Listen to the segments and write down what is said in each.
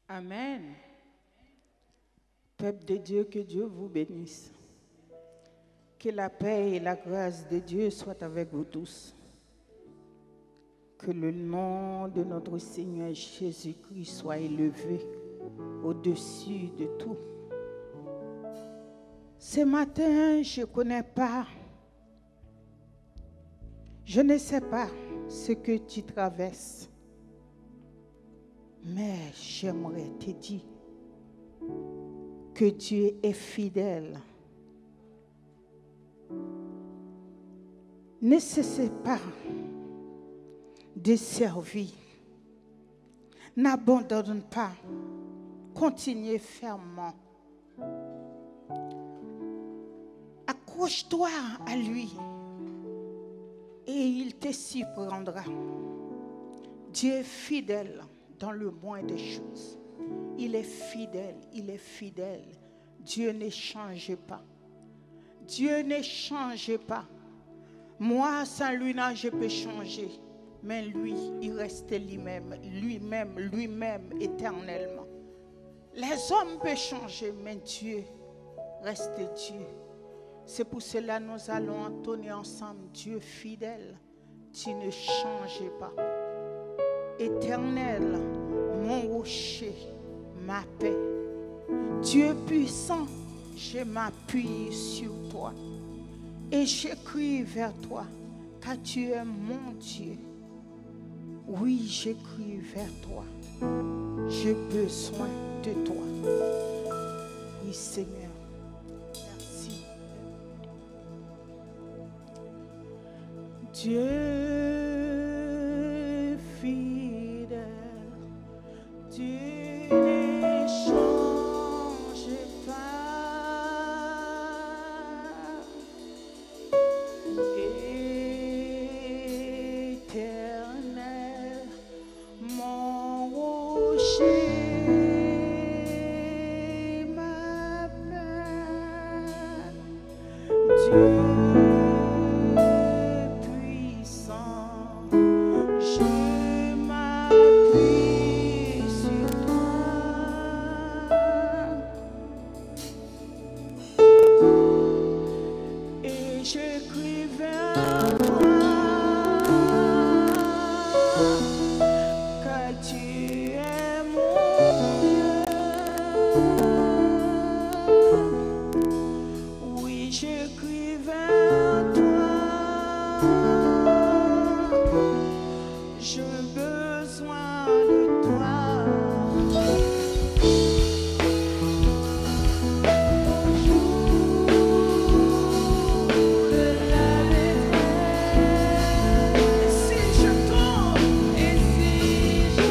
Amen. Peuple de Dieu, que Dieu vous bénisse. Que la paix et la grâce de Dieu soient avec vous tous. Que le nom de notre Seigneur Jésus-Christ soit élevé au-dessus de tout. Ce matin, je ne connais pas, je ne sais pas ce que tu traverses, mais j'aimerais te dire que Dieu est fidèle. Ne cessez pas de servir. N'abandonne pas. Continuez fermement. Accroche-toi à lui et il te surprendra. Dieu est fidèle dans le moins des choses. Il est fidèle, il est fidèle. Dieu ne change pas. Dieu ne change pas. Moi, sans lui, non, je peux changer. Mais lui, il reste lui-même, éternellement. Les hommes peuvent changer, mais Dieu reste Dieu. C'est pour cela que nous allons entonner ensemble. Dieu fidèle, tu ne changes pas. Éternel, mon rocher, ma paix. Dieu puissant, je m'appuie sur toi. Et j'écris vers toi, car tu es mon Dieu. Oui, j'écris vers toi. J'ai besoin de toi. Oui, Seigneur. Merci. Dieu fidèle, Dieu ne change pas. Éternel, mon rocher, ma paix, Dieu puissant, je m'appuie sur toi. Et je crie vers toi, car tu es mon Dieu. Oui, je crie vers toi, j'ai besoin de toi. Si je tombe et si je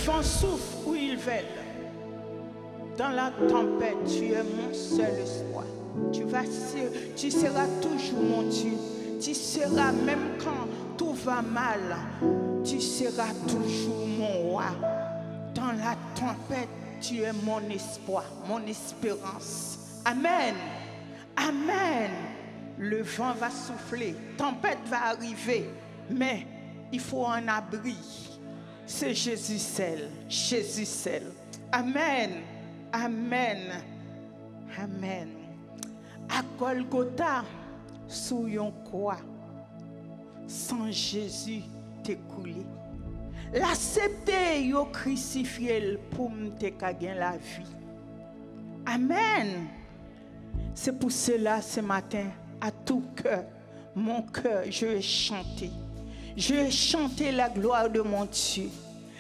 vent souffle où il veut. Dans la tempête, tu es mon seul espoir. Tu seras toujours mon Dieu. Tu seras, même quand tout va mal, tu seras toujours mon roi. Dans la tempête, tu es mon espoir, mon espérance. Amen. Amen. Le vent va souffler, tempête va arriver, mais il faut un abri. C'est Jésus seul, Jésus seul. Amen. Amen. Amen. À Golgotha, sous yon croix, sans Jésus t'écouler. L'accepter, yo crucifié pour me gagner la vie. Amen. C'est pour cela ce matin, à tout cœur, mon cœur, je vais chanter. Je vais chanter la gloire de mon Dieu.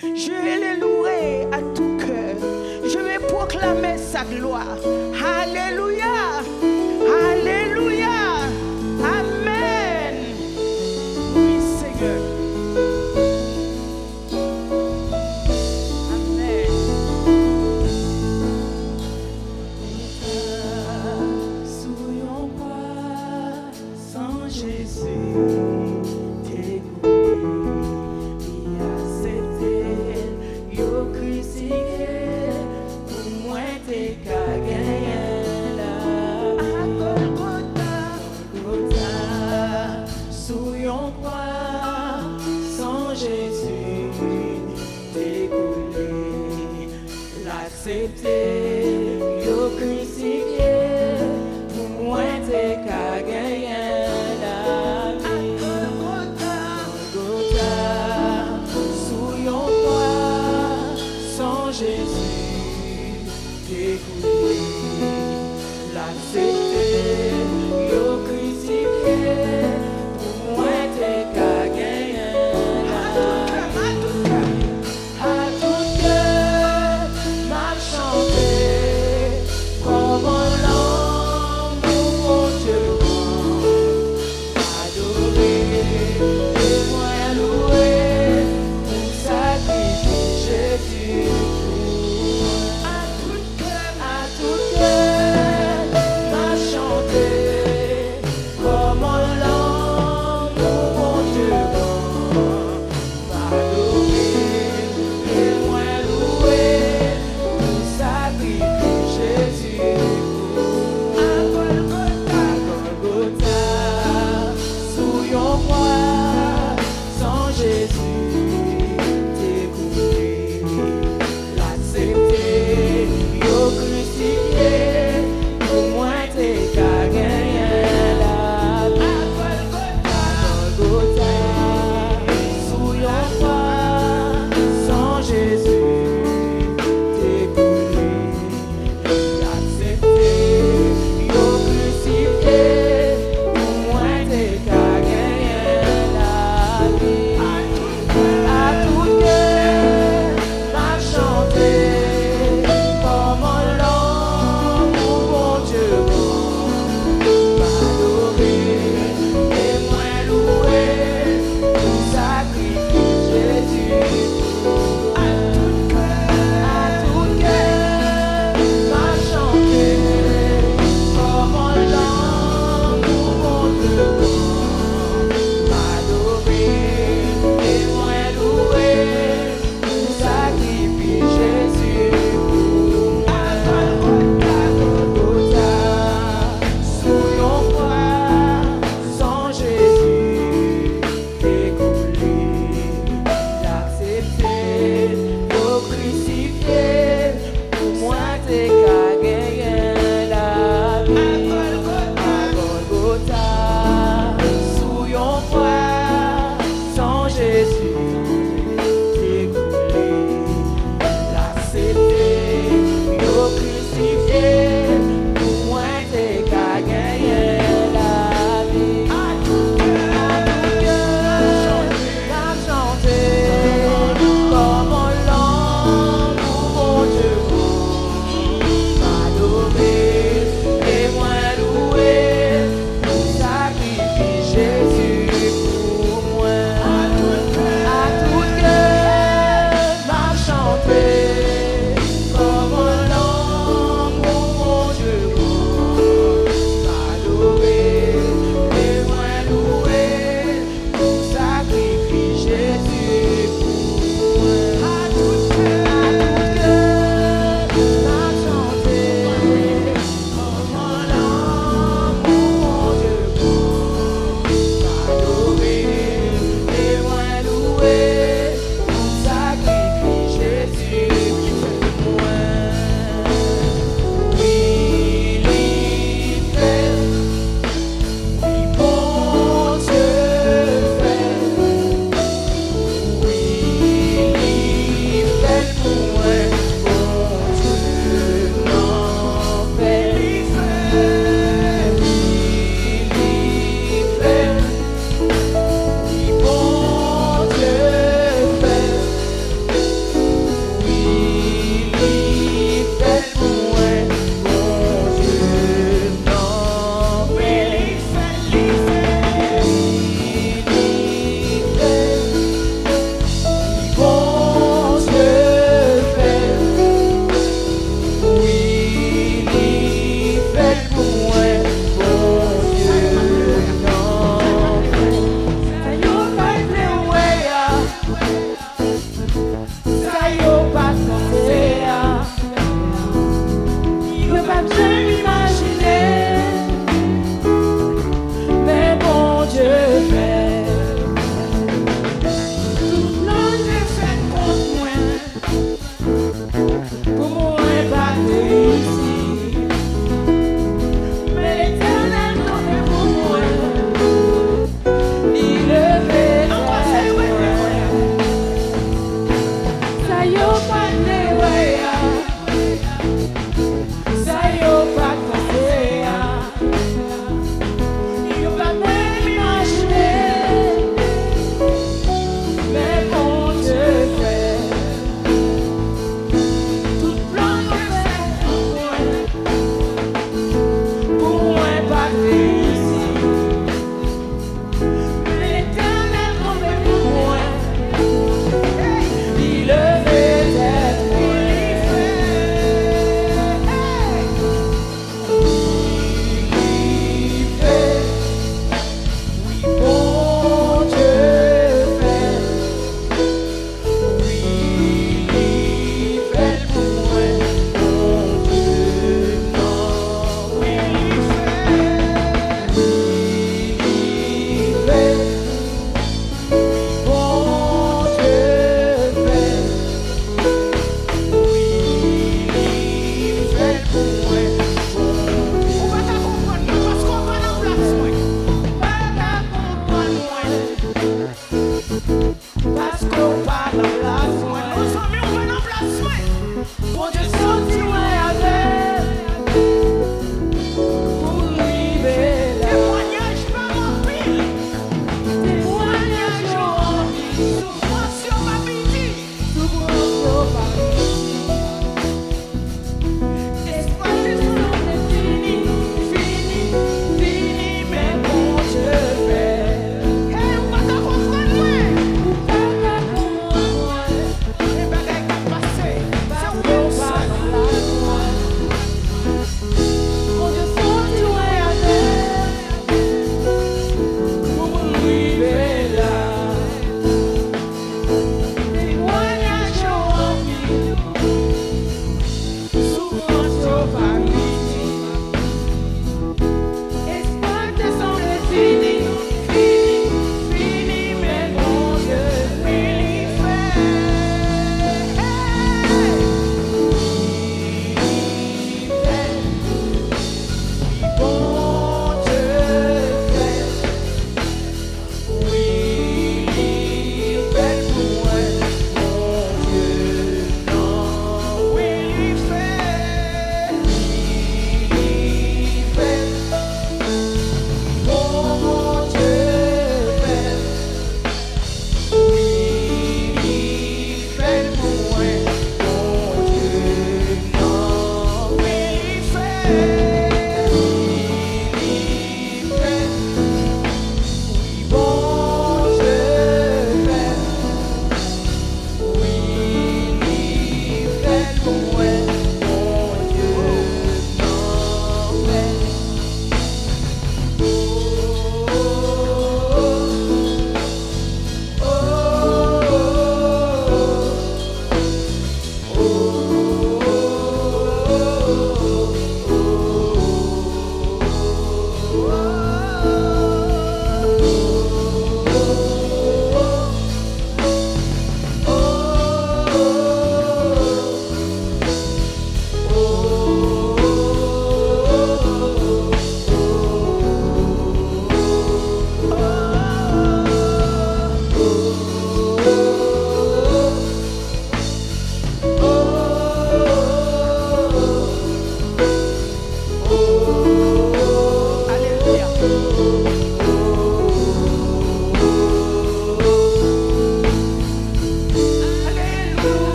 Je vais le louer à tout cœur. Je vais proclamer sa gloire. Alléluia. Alléluia. Amen. Oui, Seigneur. Amen. Soyons pas sans Jésus.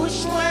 Adoration.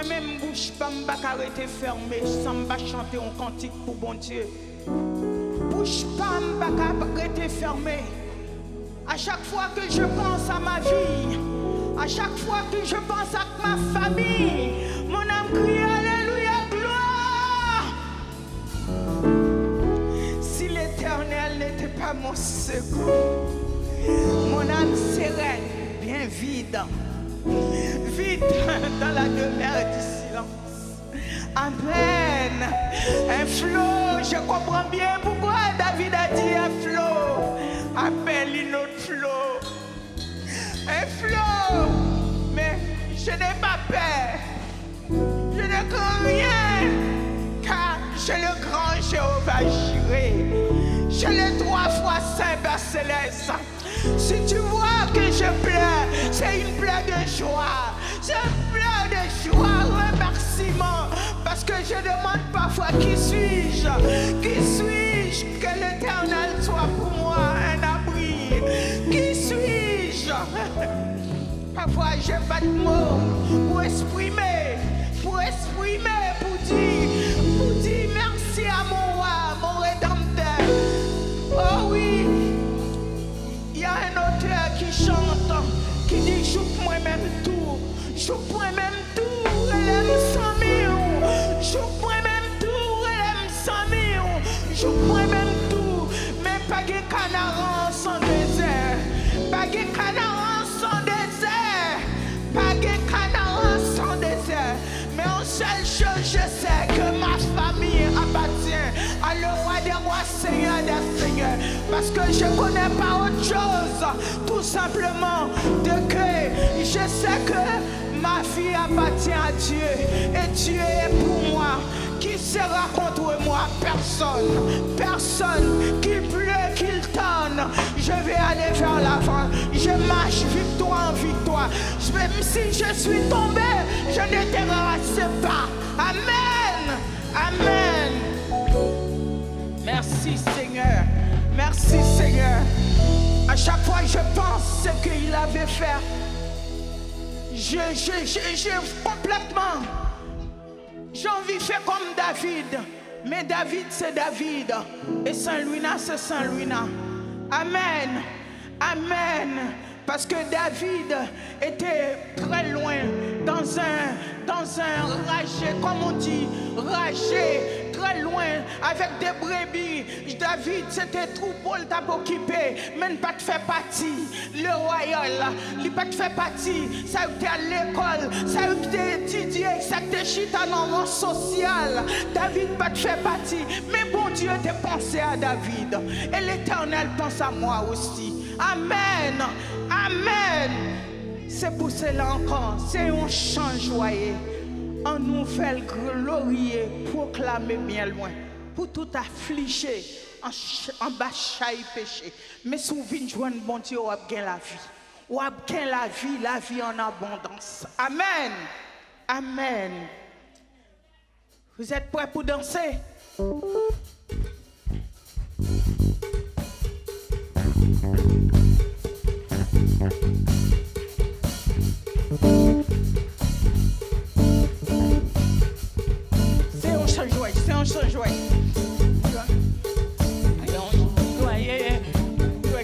Moi-même, bouche pas m'arrêter fermée sans me chanter un cantique pour bon Dieu. Bouche pas m'arrêter fermée. À chaque fois que je pense à ma vie, à chaque fois que je pense à ma famille, mon âme crie Alléluia, gloire. Si l'Éternel n'était pas mon secours, mon âme serait bien vide. Vite dans la demeure du silence. Amen. Un flot, je comprends bien pourquoi David a dit un flot. Appelle une autre flot. Un flot. Mais je n'ai pas peur. Je ne crains rien. Car j'ai le grand Jéhovah Jireh. J'ai le 3 fois Saint Père Céleste. Si tu vois que je pleure, c'est une pleure de joie. C'est une pleure de joie, remerciement. Parce que je demande parfois qui suis-je? Qui suis-je? Que l'Éternel soit pour moi un abri. Qui suis-je? Parfois je n'ai pas de mots pour exprimer, pour dire merci à mon roi, mon rédempteur. Oh oui. Il y a un auteur qui chante, qui dit joue moi-même tout, joue moi-même tout, elle aime 100 000, joue moi-même tout, elle aime 100 000, joue moi-même tout, mais pas de canard sans désert, pas de canard sans désert, pas de canard sans désert, mais en seule chose je sais que ma famille appartient à le roi des rois, Seigneur des seigneurs, parce que je ne connais pas autre chose, tout simplement de que je sais que ma vie appartient à Dieu et Dieu est pour moi. Qui sera contre moi? Personne. Personne. Qu'il pleut, qu'il tonne, je vais aller vers l'avant. Je marche victoire en victoire. Même si je suis tombé, je ne déterrasse pas. Amen. Amen. Merci Seigneur. Merci Seigneur. À chaque fois que je pense ce qu'il avait fait, je complètement, j'ai envie de faire comme David. Mais David c'est David. Et Saint-Louis c'est Saint-Louis. Amen. Amen. Parce que David était très loin dans un ragé, comme on dit, ragé, très loin, avec des brebis. David, c'était troupeau, il t'a occupé, mais il pas te fait partie. Le royal, il pas te fait partie. Ça a été à l'école, ça a été étudié, ça a été chita dans le rang social. David pas te fait partie. Mais bon Dieu t'a pensé à David. Et l'Éternel pense à moi aussi. Amen. Amen. C'est pour cela encore, c'est un chant joyeux, un nouvel glorieux, proclamé bien loin, pour tout affliger, en bas chahi péché. Mais si vous venez joindre bon Dieu, vous avez la vie. Vous avez la vie en abondance. Amen. Amen. Vous êtes prêts pour danser? C'est un chant joyeux, c'est un chant joyeux. Joyeux,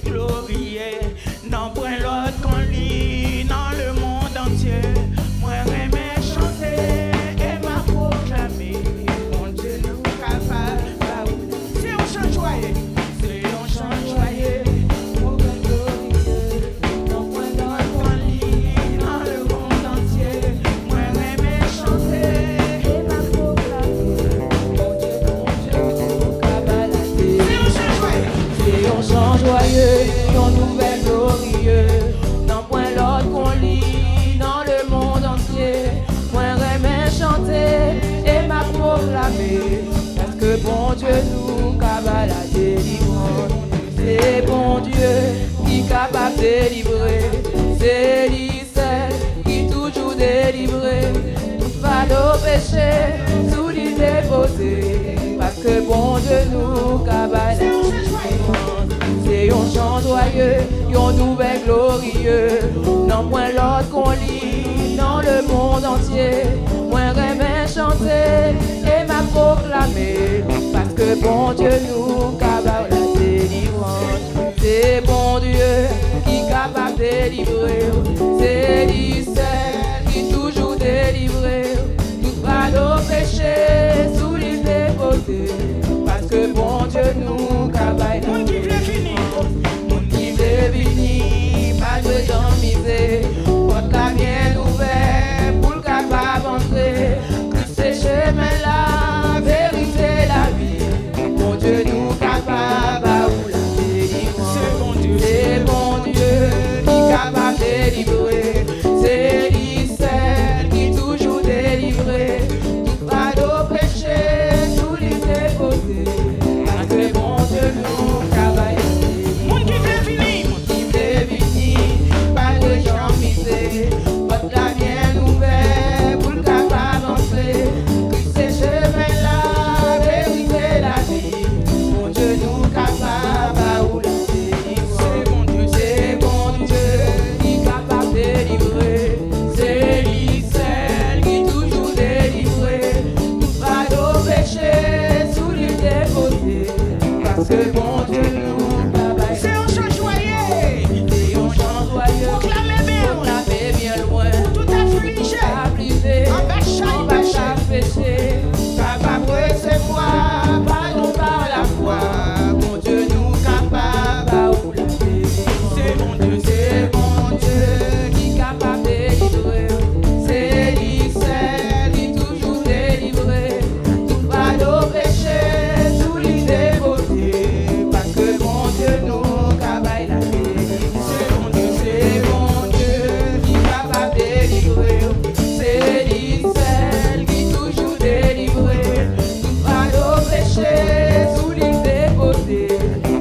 glorieux, non point l'autre qu'on lit dans le monde entier. Moi j'aime chanter et m'a proclamé, mon Dieu nous capable. C'est un chant joyeux, c'est un chant joyeux. Joyeux, ton nouvel glorieux, non point l'autre qu'on lit dans le monde entier. Moi j'aime chanter et m'a proclamé, parce que bon Dieu nous capable la délivrance. C'est bon Dieu qui est capable de délivrer, c'est lui seul qui toujours délivrer. Tout va nos péchés, sous lui déposer, parce que bon Dieu nous capable la délivrance. C'est un chant joyeux, un nouvel glorieux, non point l'autre qu'on lit dans le monde entier. moi j'aime chanter et m'a proclamer, parce que bon Dieu nous capable la délivrance. C'est bon Dieu qui est capable de délivrer, c'est lui seul qui toujours délivrer, tout pas nos péchés sous les dévotés, parce que bon Dieu nous capable. Mon qui veut finir. Pas de gens misés, porte la bien ouverte pour le capable entrer. Tous ces chemins-là, vérité la vie. Mon Dieu nous capable à vous la délivrance. C'est bon Dieu qui est capable de délivrer. C'est lui seul qui toujours délivré. Tout pas nos péchés, tous les déposés. Parce que bon Dieu nous capable. Mon qui veut finir. Pas de gens misés, porte la bien ouverte pour le capable entrer. Que ces chemins-là, vérité la vie. Mon Dieu nous capable à où la délivrance. C'est bon Dieu qui est capable de délivrer. C'est lui seul qui toujours délivré. Tout pas nos péchés sous les déposés. Parce que bon Dieu nous capable. C'est un chant joyeux. Proclamez bien. Proclamez bien loin. Tout affligé. Affligé. En bas chaque péché. Capable de recevoir. Pardon par la foi. Mon Dieu nous capable à où la délivrance. C'est mon Dieu qui est capable de délivrer. C'est lui seul qui toujours délivré. Tout pas nos péchés, tous les dévotés. Parce que mon Dieu nous capable la délivrance. C'est bon Dieu qui est capable de délivrer. C'est lui seul qui toujours délivré. Tout pas nos péchés, tous les dévotés.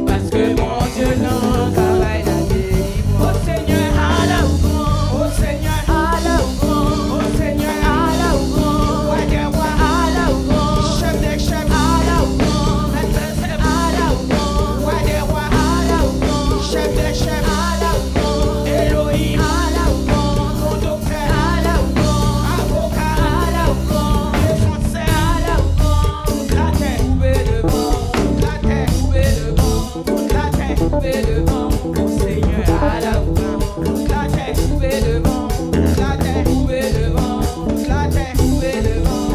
Parce que mon Dieu nous capable la délivrance. Au Seigneur, À la ou grand, au Seigneur, à la ou grand, au Seigneur, à la ou grand, roi des rois, à la ou grand, chef des chefs, à la ou grand, maître des maîtres, à la ou grand, roi des rois, à la ou grand, chef des chefs, à la ou grand, Elohim, à la ou grand, mon docteur, à la ou grand, avocat, à la ou grand, défenseur, à la ou grand, toute la terre, coupé devant, toute la terre, coupé devant, toute la terre, coupé devant, au Seigneur, à la ou grand, toute la terre, coupé devant, toute la terre, coupé devant, toute la terre, coupé devant,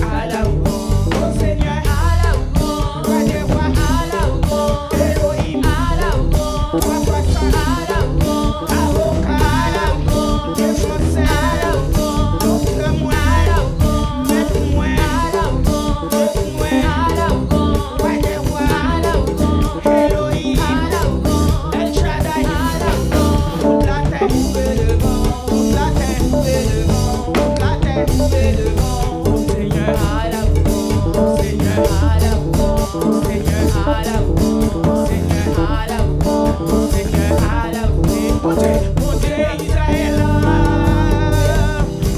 à la ou grand. au Seigneur, À la ou grand, roi des rois, à la ou grand, Elohim, à la ou grand, roi puissant, à la ou grand, avocat, à la ou grand, défenseur, à la ou grand, docteur moi, à la ou grand, maître moi, à la ou grand, maître moi, à la ou grand, roi des rois, à la ou grand, Elohim, à la ou grand, El Shaddai, à la ou grand, toute la terre, coupé devant, toute la terre, coupé devant, toute la terre, coupé devant, au Seigneur, à la ou grand, Seigneur, à la ou grand, Seigneur, à la ou grand, Seigneur, à la ou grand, Seigneur, à la ou grand. mon Dieu Israël,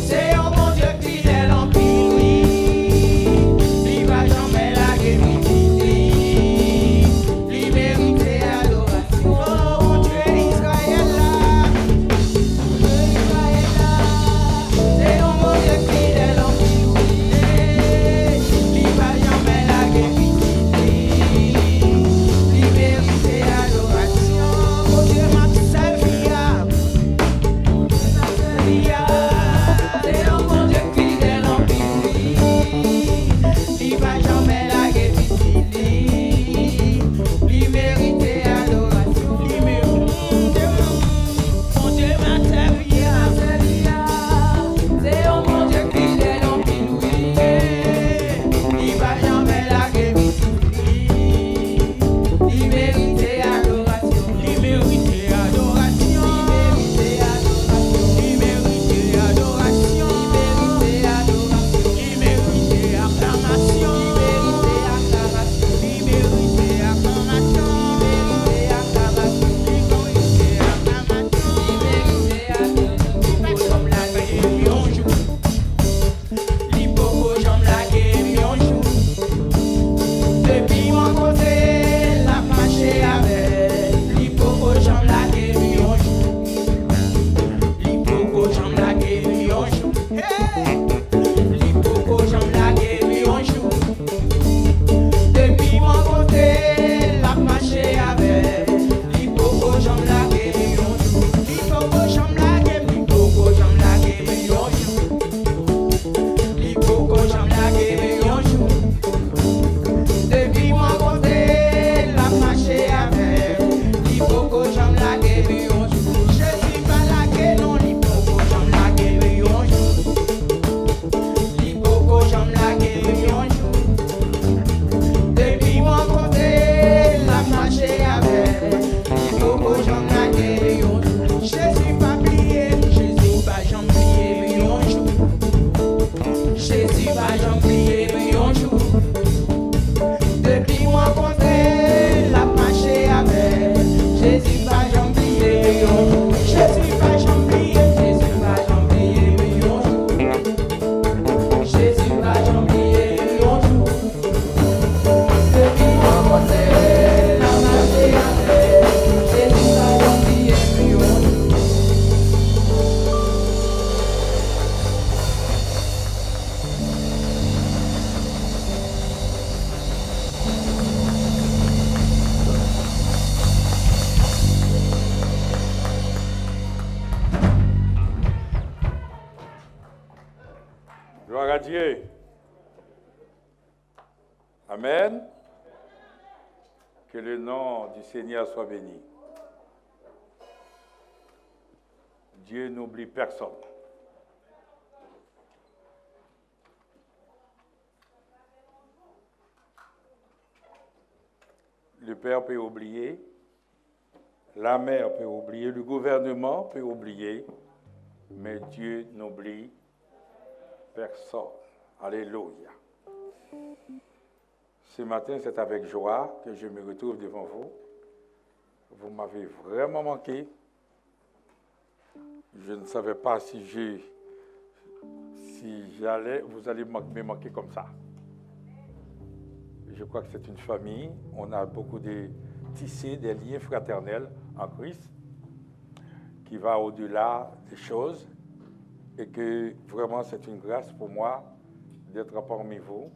c'est un bon Dieu fidèle en pile, oui. Il va jamais la guérir, lui mériter adoration. Oh, mon Dieu Israël, c'est un bon Dieu fidèle en pile, oui. Il va jamais la guérir. Dieu. Amen. Que le nom du Seigneur soit béni. Dieu n'oublie personne. Le père peut oublier, la mère peut oublier, le gouvernement peut oublier, mais Dieu n'oublie personne. Alléluia. Ce matin, c'est avec joie que je me retrouve devant vous. Vous m'avez vraiment manqué. Je ne savais pas si vous allez me manquer comme ça. Je crois que c'est une famille. On a beaucoup de tissé des liens fraternels en Christ qui va au-delà des choses et que vraiment c'est une grâce pour moi d'être parmi vous,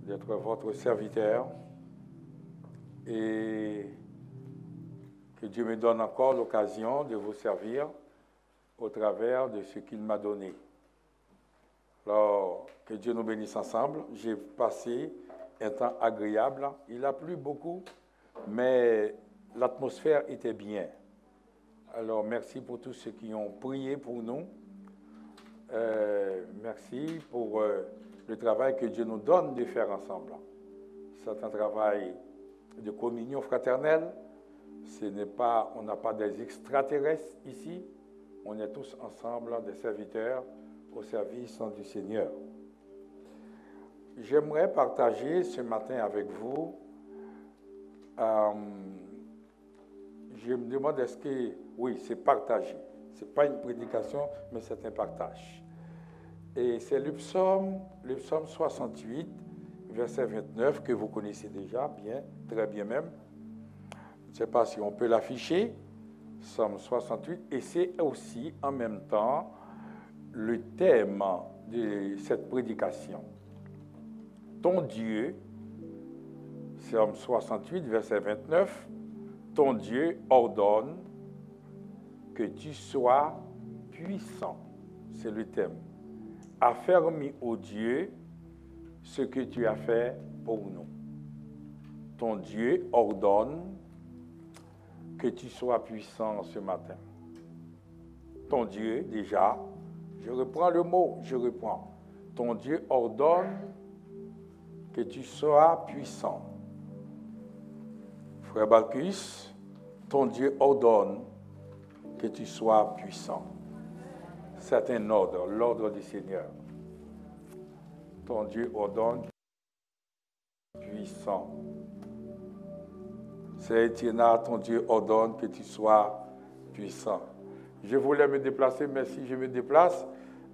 d'être votre serviteur et que Dieu me donne encore l'occasion de vous servir au travers de ce qu'il m'a donné. Alors, que Dieu nous bénisse ensemble. J'ai passé un temps agréable. Il a plu beaucoup, mais l'atmosphère était bien. Alors, merci pour tous ceux qui ont prié pour nous. Merci pour le travail que Dieu nous donne de faire ensemble. C'est un travail de communion fraternelle. On n'a pas des extraterrestres ici. On est tous ensemble des serviteurs au service du Seigneur. J'aimerais partager ce matin avec vous. Je me demande est-ce que... Oui, c'est partager. Ce n'est pas une prédication, mais c'est un partage. Et c'est le psaume 68, verset 29, que vous connaissez déjà bien, très bien même. Je ne sais pas si on peut l'afficher. Psaume 68, et c'est aussi en même temps le thème de cette prédication. Ton Dieu, Psaume 68, verset 29, ton Dieu ordonne que tu sois puissant. C'est le thème. Affermis, ô Dieu, ce que tu as fait pour nous. Ton Dieu ordonne que tu sois puissant ce matin. Ton Dieu, déjà, je reprends le mot, Ton Dieu ordonne que tu sois puissant. Frère Balkus, ton Dieu ordonne que tu sois puissant. C'est un ordre, l'ordre du Seigneur. Ton Dieu ordonne puissant. C'est Étienne, ton Dieu ordonne que tu sois puissant. Je voulais me déplacer, mais si je me déplace,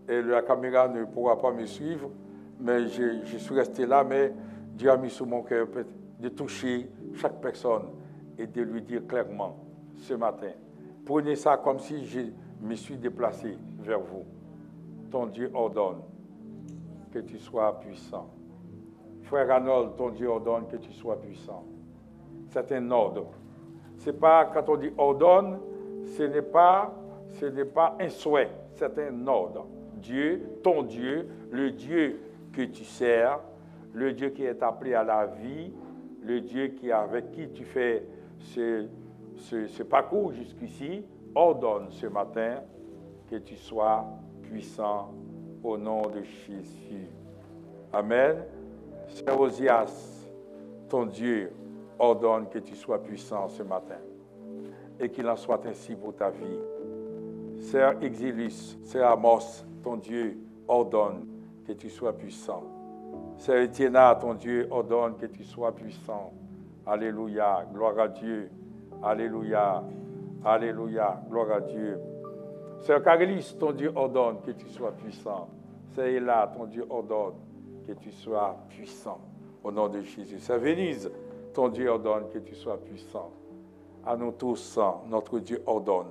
et la caméra ne pourra pas me suivre, mais je suis resté là, mais Dieu a mis sur mon cœur de toucher chaque personne et de lui dire clairement ce matin, prenez ça comme si je me suis déplacé vers vous. Ton Dieu ordonne que tu sois puissant. Frère Arnold, ton Dieu ordonne que tu sois puissant. C'est un ordre. C'est pas, quand on dit ordonne, ce n'est pas un souhait, c'est un ordre. Dieu, ton Dieu, le Dieu que tu sers, le Dieu qui est appelé à la vie, le Dieu avec qui tu fais ce parcours jusqu'ici, ordonne ce matin que tu sois puissant au nom de Jésus. Amen. Sœur Osias, ton Dieu ordonne que tu sois puissant ce matin et qu'il en soit ainsi pour ta vie. Sœur Exilus, Sœur Amos, ton Dieu ordonne que tu sois puissant. Sœur Etienne, ton Dieu ordonne que tu sois puissant. Alléluia, gloire à Dieu. Alléluia, alléluia, gloire à Dieu. Sœur Carélis, ton Dieu ordonne que tu sois puissant. Sœur Ella, ton Dieu ordonne que tu sois puissant. Au nom de Jésus. Sœur Venise, ton Dieu ordonne que tu sois puissant. À nous tous, notre Dieu ordonne.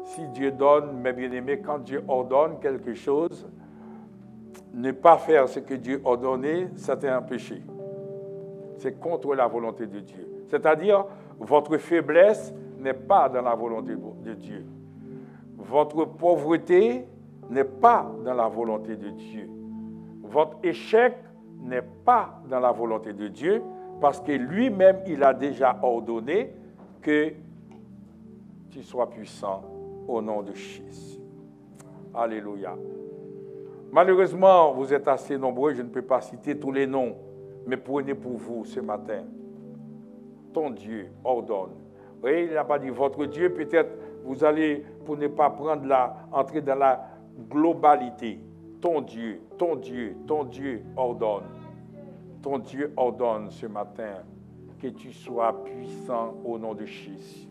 Si Dieu donne, mes bien-aimés, quand Dieu ordonne quelque chose, ne pas faire ce que Dieu a ordonné, c'est un péché. C'est contre la volonté de Dieu. C'est-à-dire, votre faiblesse n'est pas dans la volonté de Dieu. Votre pauvreté n'est pas dans la volonté de Dieu. votre échec n'est pas dans la volonté de Dieu, parce que lui-même, il a déjà ordonné que tu sois puissant au nom de Jésus. Alléluia. Malheureusement, vous êtes assez nombreux, je ne peux pas citer tous les noms, mais prenez pour vous ce matin. Ton Dieu ordonne. Vous voyez, il n'a pas dit votre Dieu, peut-être vous allez, pour ne pas entrer dans la globalité. Ton Dieu, ton Dieu, ton Dieu ordonne. Ton Dieu ordonne ce matin que tu sois puissant au nom de Jésus.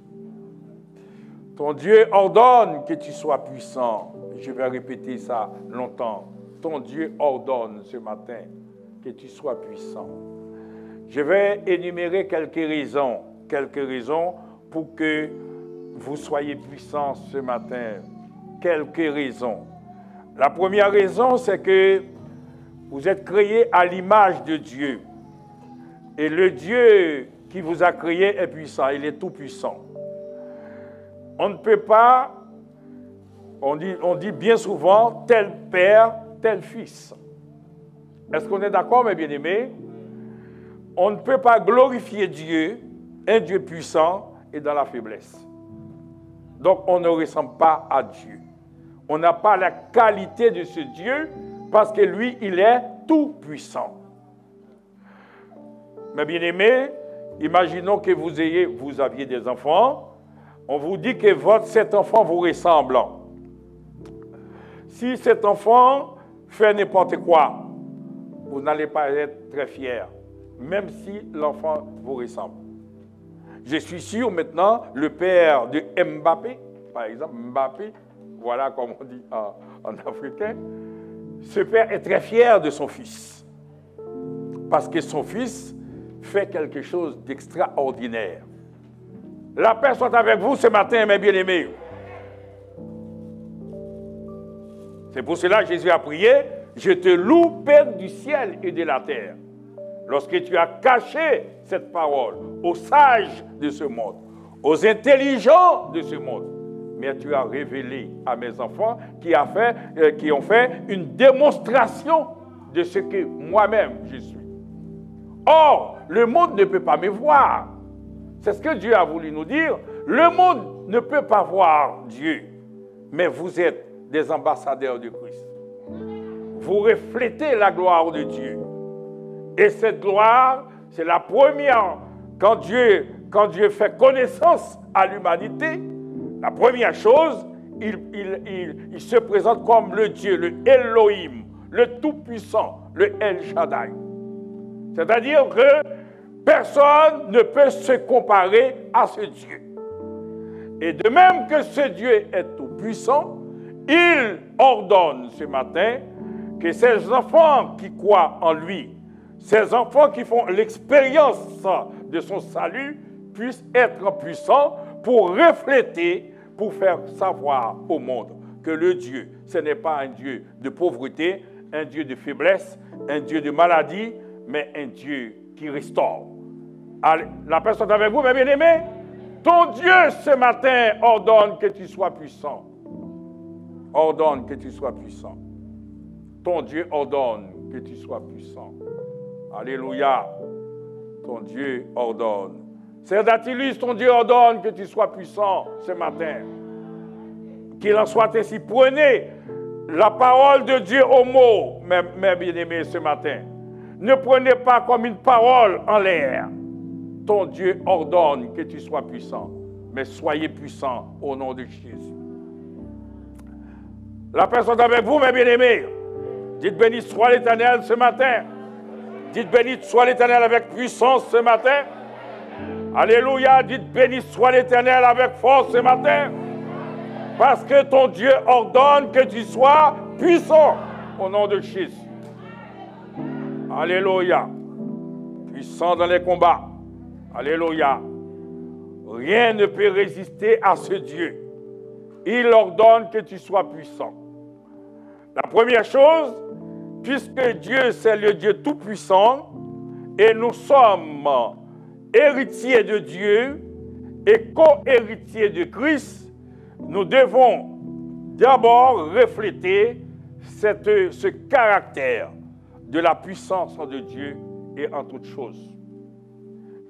Ton Dieu ordonne que tu sois puissant. Je vais répéter ça longtemps. Ton Dieu ordonne ce matin que tu sois puissant. Je vais énumérer quelques raisons pour que vous soyez puissants ce matin. Quelques raisons. La première raison, c'est que vous êtes créés à l'image de Dieu. Et le Dieu qui vous a créé est puissant, il est tout puissant. On ne peut pas, on dit bien souvent, tel père, tel fils. Est-ce qu'on est d'accord, mes bien-aimés? On ne peut pas glorifier Dieu, un Dieu puissant, et dans la faiblesse. Donc, on ne ressemble pas à Dieu. On n'a pas la qualité de ce Dieu, parce que lui, il est tout puissant. Mes bien-aimés, imaginons que vous aviez des enfants. On vous dit que cet enfant vous ressemble. Si cet enfant fait n'importe quoi, vous n'allez pas être très fier, même si l'enfant vous ressemble. Je suis sûr maintenant, le père de Mbappé, par exemple, Mbappé, voilà comme on dit en africain, ce père est très fier de son fils, parce que son fils fait quelque chose d'extraordinaire. La paix soit avec vous ce matin, mes bien-aimés. C'est pour cela que Jésus a prié, je te loue, Père du ciel et de la terre. Lorsque tu as caché cette parole aux sages de ce monde, aux intelligents de ce monde, mais tu as révélé à mes enfants qui ont fait une démonstration de ce que moi-même je suis. Or, le monde ne peut pas me voir. C'est ce que Dieu a voulu nous dire. Le monde ne peut pas voir Dieu, mais vous êtes des ambassadeurs de Christ. Vous reflétez la gloire de Dieu. Et cette gloire, c'est la première. Quand Dieu fait connaissance à l'humanité, la première chose, il se présente comme le Dieu, le Elohim, le Tout-Puissant, le El Shaddai. C'est-à-dire que personne ne peut se comparer à ce Dieu. Et de même que ce Dieu est tout-puissant, il ordonne ce matin que ces enfants qui croient en lui, ces enfants qui font l'expérience de son salut, puissent être puissants pour refléter, pour faire savoir au monde que le Dieu, ce n'est pas un Dieu de pauvreté, un Dieu de faiblesse, un Dieu de maladie, mais un Dieu qui restaure. Allez, la personne avec vous, mes bien-aimés, ton Dieu ce matin ordonne que tu sois puissant. Ordonne que tu sois puissant. Ton Dieu ordonne que tu sois puissant. Alléluia. Ton Dieu ordonne. Sœur d'Attilus, ton Dieu ordonne que tu sois puissant ce matin. Qu'il en soit ainsi. Prenez la parole de Dieu au mot, mes bien-aimés, ce matin. Ne prenez pas comme une parole en l'air. Ton Dieu ordonne que tu sois puissant, mais soyez puissant au nom de Jésus. La personne avec vous, mes bien-aimés, dites béni soit l'Éternel ce matin. Dites béni soit l'Éternel avec puissance ce matin. Alléluia, dites béni soit l'Éternel avec force ce matin. Parce que ton Dieu ordonne que tu sois puissant au nom de Jésus. Alléluia. Puissant dans les combats. Alléluia. Rien ne peut résister à ce Dieu. Il ordonne que tu sois puissant. La première chose, puisque Dieu, c'est le Dieu tout-puissant, et nous sommes héritiers de Dieu et co-héritiers de Christ, nous devons d'abord refléter ce caractère, de la puissance de Dieu et en toutes choses.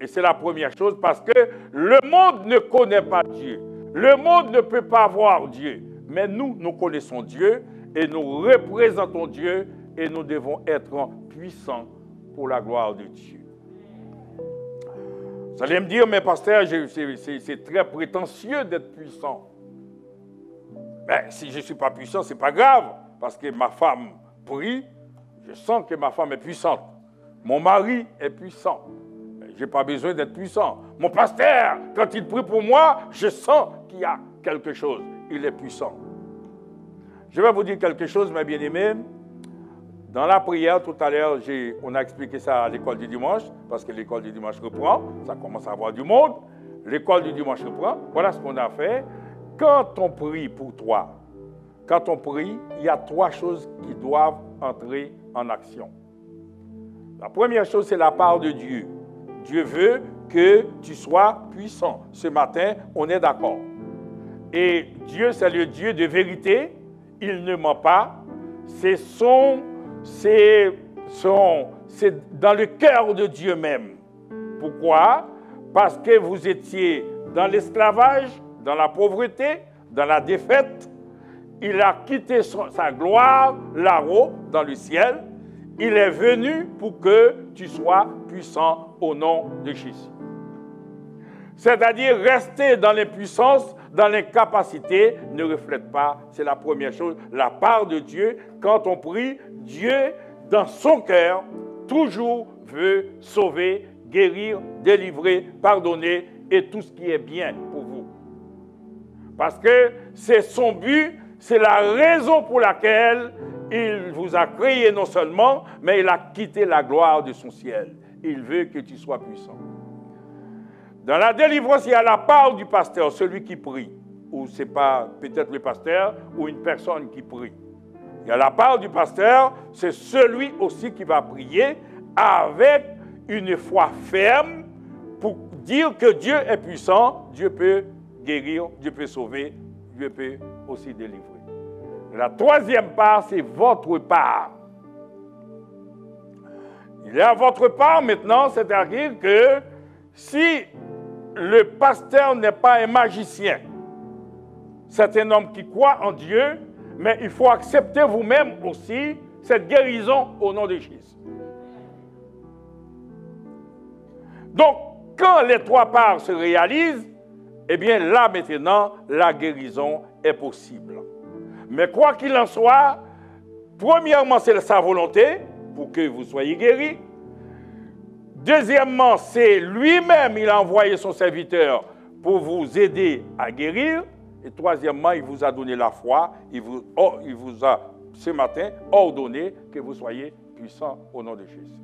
Et c'est la première chose parce que le monde ne connaît pas Dieu. Le monde ne peut pas voir Dieu. Mais nous, nous connaissons Dieu et nous représentons Dieu et nous devons être puissants pour la gloire de Dieu. Vous allez me dire, mais pasteur, c'est très prétentieux d'être puissant. Ben, si je ne suis pas puissant, ce n'est pas grave, parce que ma femme prie, je sens que ma femme est puissante. Mon mari est puissant. Je n'ai pas besoin d'être puissant. Mon pasteur, quand il prie pour moi, je sens qu'il y a quelque chose. Il est puissant. Je vais vous dire quelque chose, mes bien-aimés. Dans la prière, tout à l'heure, on a expliqué ça à l'école du dimanche, parce que l'école du dimanche reprend, ça commence à avoir du monde. L'école du dimanche reprend. Voilà ce qu'on a fait. Quand on prie pour toi, quand on prie, il y a 3 choses qui doivent entrer en action. La première chose, c'est la part de Dieu. Dieu veut que tu sois puissant. Ce matin, on est d'accord. Et Dieu, c'est le Dieu de vérité. Il ne ment pas. C'est dans le cœur de Dieu même. Pourquoi? Parce que vous étiez dans l'esclavage, dans la pauvreté, dans la défaite. Il a quitté sa gloire là-haut, dans le ciel. Il est venu pour que tu sois puissant au nom de Jésus. C'est-à-dire, rester dans l'impuissance, dans l'incapacité, ne reflète pas, c'est la première chose, la part de Dieu. Quand on prie, Dieu, dans son cœur, toujours veut sauver, guérir, délivrer, pardonner et tout ce qui est bien pour vous. Parce que c'est son but, c'est la raison pour laquelle il vous a créé non seulement, mais il a quitté la gloire de son ciel. Il veut que tu sois puissant. Dans la délivrance, il y a la part du pasteur, celui qui prie. Ou ce n'est pas peut-être le pasteur ou une personne qui prie. Il y a la part du pasteur, c'est celui aussi qui va prier avec une foi ferme pour dire que Dieu est puissant, Dieu peut guérir, Dieu peut sauver, Dieu peut aussi délivrer. La troisième part, c'est votre part. Il est à votre part maintenant, c'est-à-dire que si le pasteur n'est pas un magicien, c'est un homme qui croit en Dieu, mais il faut accepter vous-même aussi cette guérison au nom de Jésus. Donc, quand les 3 parts se réalisent, eh bien là maintenant, la guérison est possible. Mais quoi qu'il en soit, premièrement, c'est sa volonté pour que vous soyez guéris. Deuxièmement, c'est lui-même, il a envoyé son serviteur pour vous aider à guérir. Et troisièmement, il vous a donné la foi, il vous a ce matin ordonné que vous soyez puissants au nom de Jésus.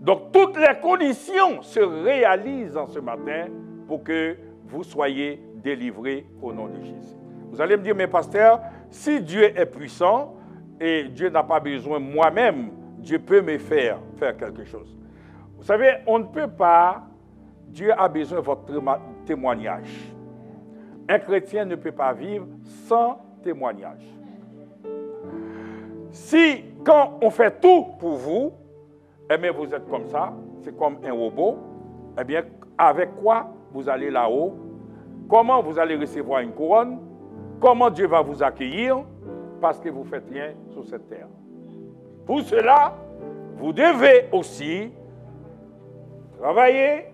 Donc toutes les conditions se réalisent en ce matin pour que vous soyez délivrés au nom de Jésus. Vous allez me dire, mais pasteur, si Dieu est puissant et Dieu n'a pas besoin moi-même, Dieu peut me faire quelque chose. Vous savez, on ne peut pas, Dieu a besoin de votre témoignage. Un chrétien ne peut pas vivre sans témoignage. Si, quand on fait tout pour vous, eh bien, vous êtes comme ça, c'est comme un robot, eh bien, avec quoi vous allez là-haut? Comment vous allez recevoir une couronne? Comment Dieu va vous accueillir? Parce que vous ne faites rien sur cette terre. Pour cela, vous devez aussi travailler,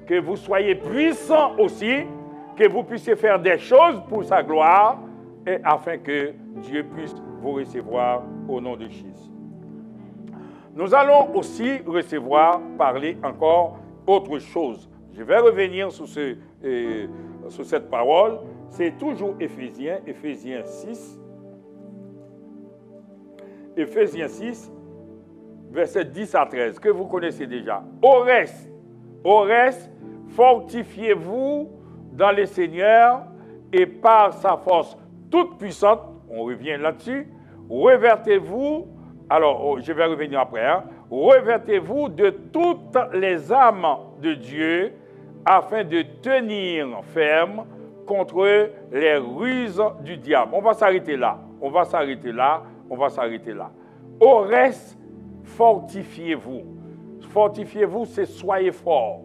que vous soyez puissants aussi, que vous puissiez faire des choses pour sa gloire, et afin que Dieu puisse vous recevoir au nom de Jésus. Nous allons aussi parler encore autre chose. Je vais revenir sur cette parole. C'est toujours Éphésiens 6. Éphésiens 6, versets 10 à 13, que vous connaissez déjà. Au reste, fortifiez-vous dans le Seigneur et par sa force toute puissante, on revient là-dessus, revêtez-vous, alors je vais revenir après, revêtez-vous de toutes les âmes de Dieu afin de tenir ferme contre les ruses du diable. On va s'arrêter là. Au reste, fortifiez-vous. Fortifiez-vous, c'est soyez forts.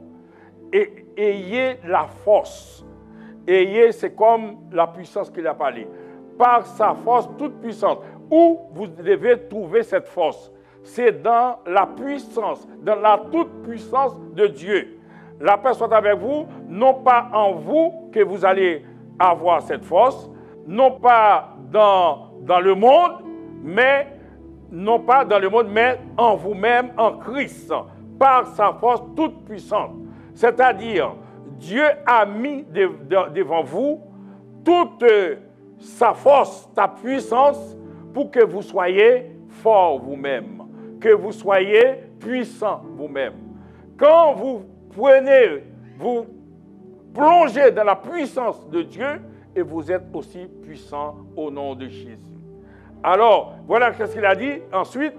Et ayez la force. Ayez, c'est comme la puissance qu'il a parlé. Par sa force toute puissante. Où vous devez trouver cette force? C'est dans la puissance, dans la toute puissance de Dieu. La paix soit avec vous, non pas en vous que vous allez avoir cette force, non pas dans le monde, mais non pas dans le monde, mais en vous-même, en Christ, par sa force toute puissante. C'est-à-dire, Dieu a mis devant vous toute sa force, sa puissance, pour que vous soyez forts vous-même, que vous soyez puissants vous-même. Quand vous prenez, vous plongez dans la puissance de Dieu, et vous êtes aussi puissants au nom de Jésus. Alors, voilà ce qu'il a dit. Ensuite,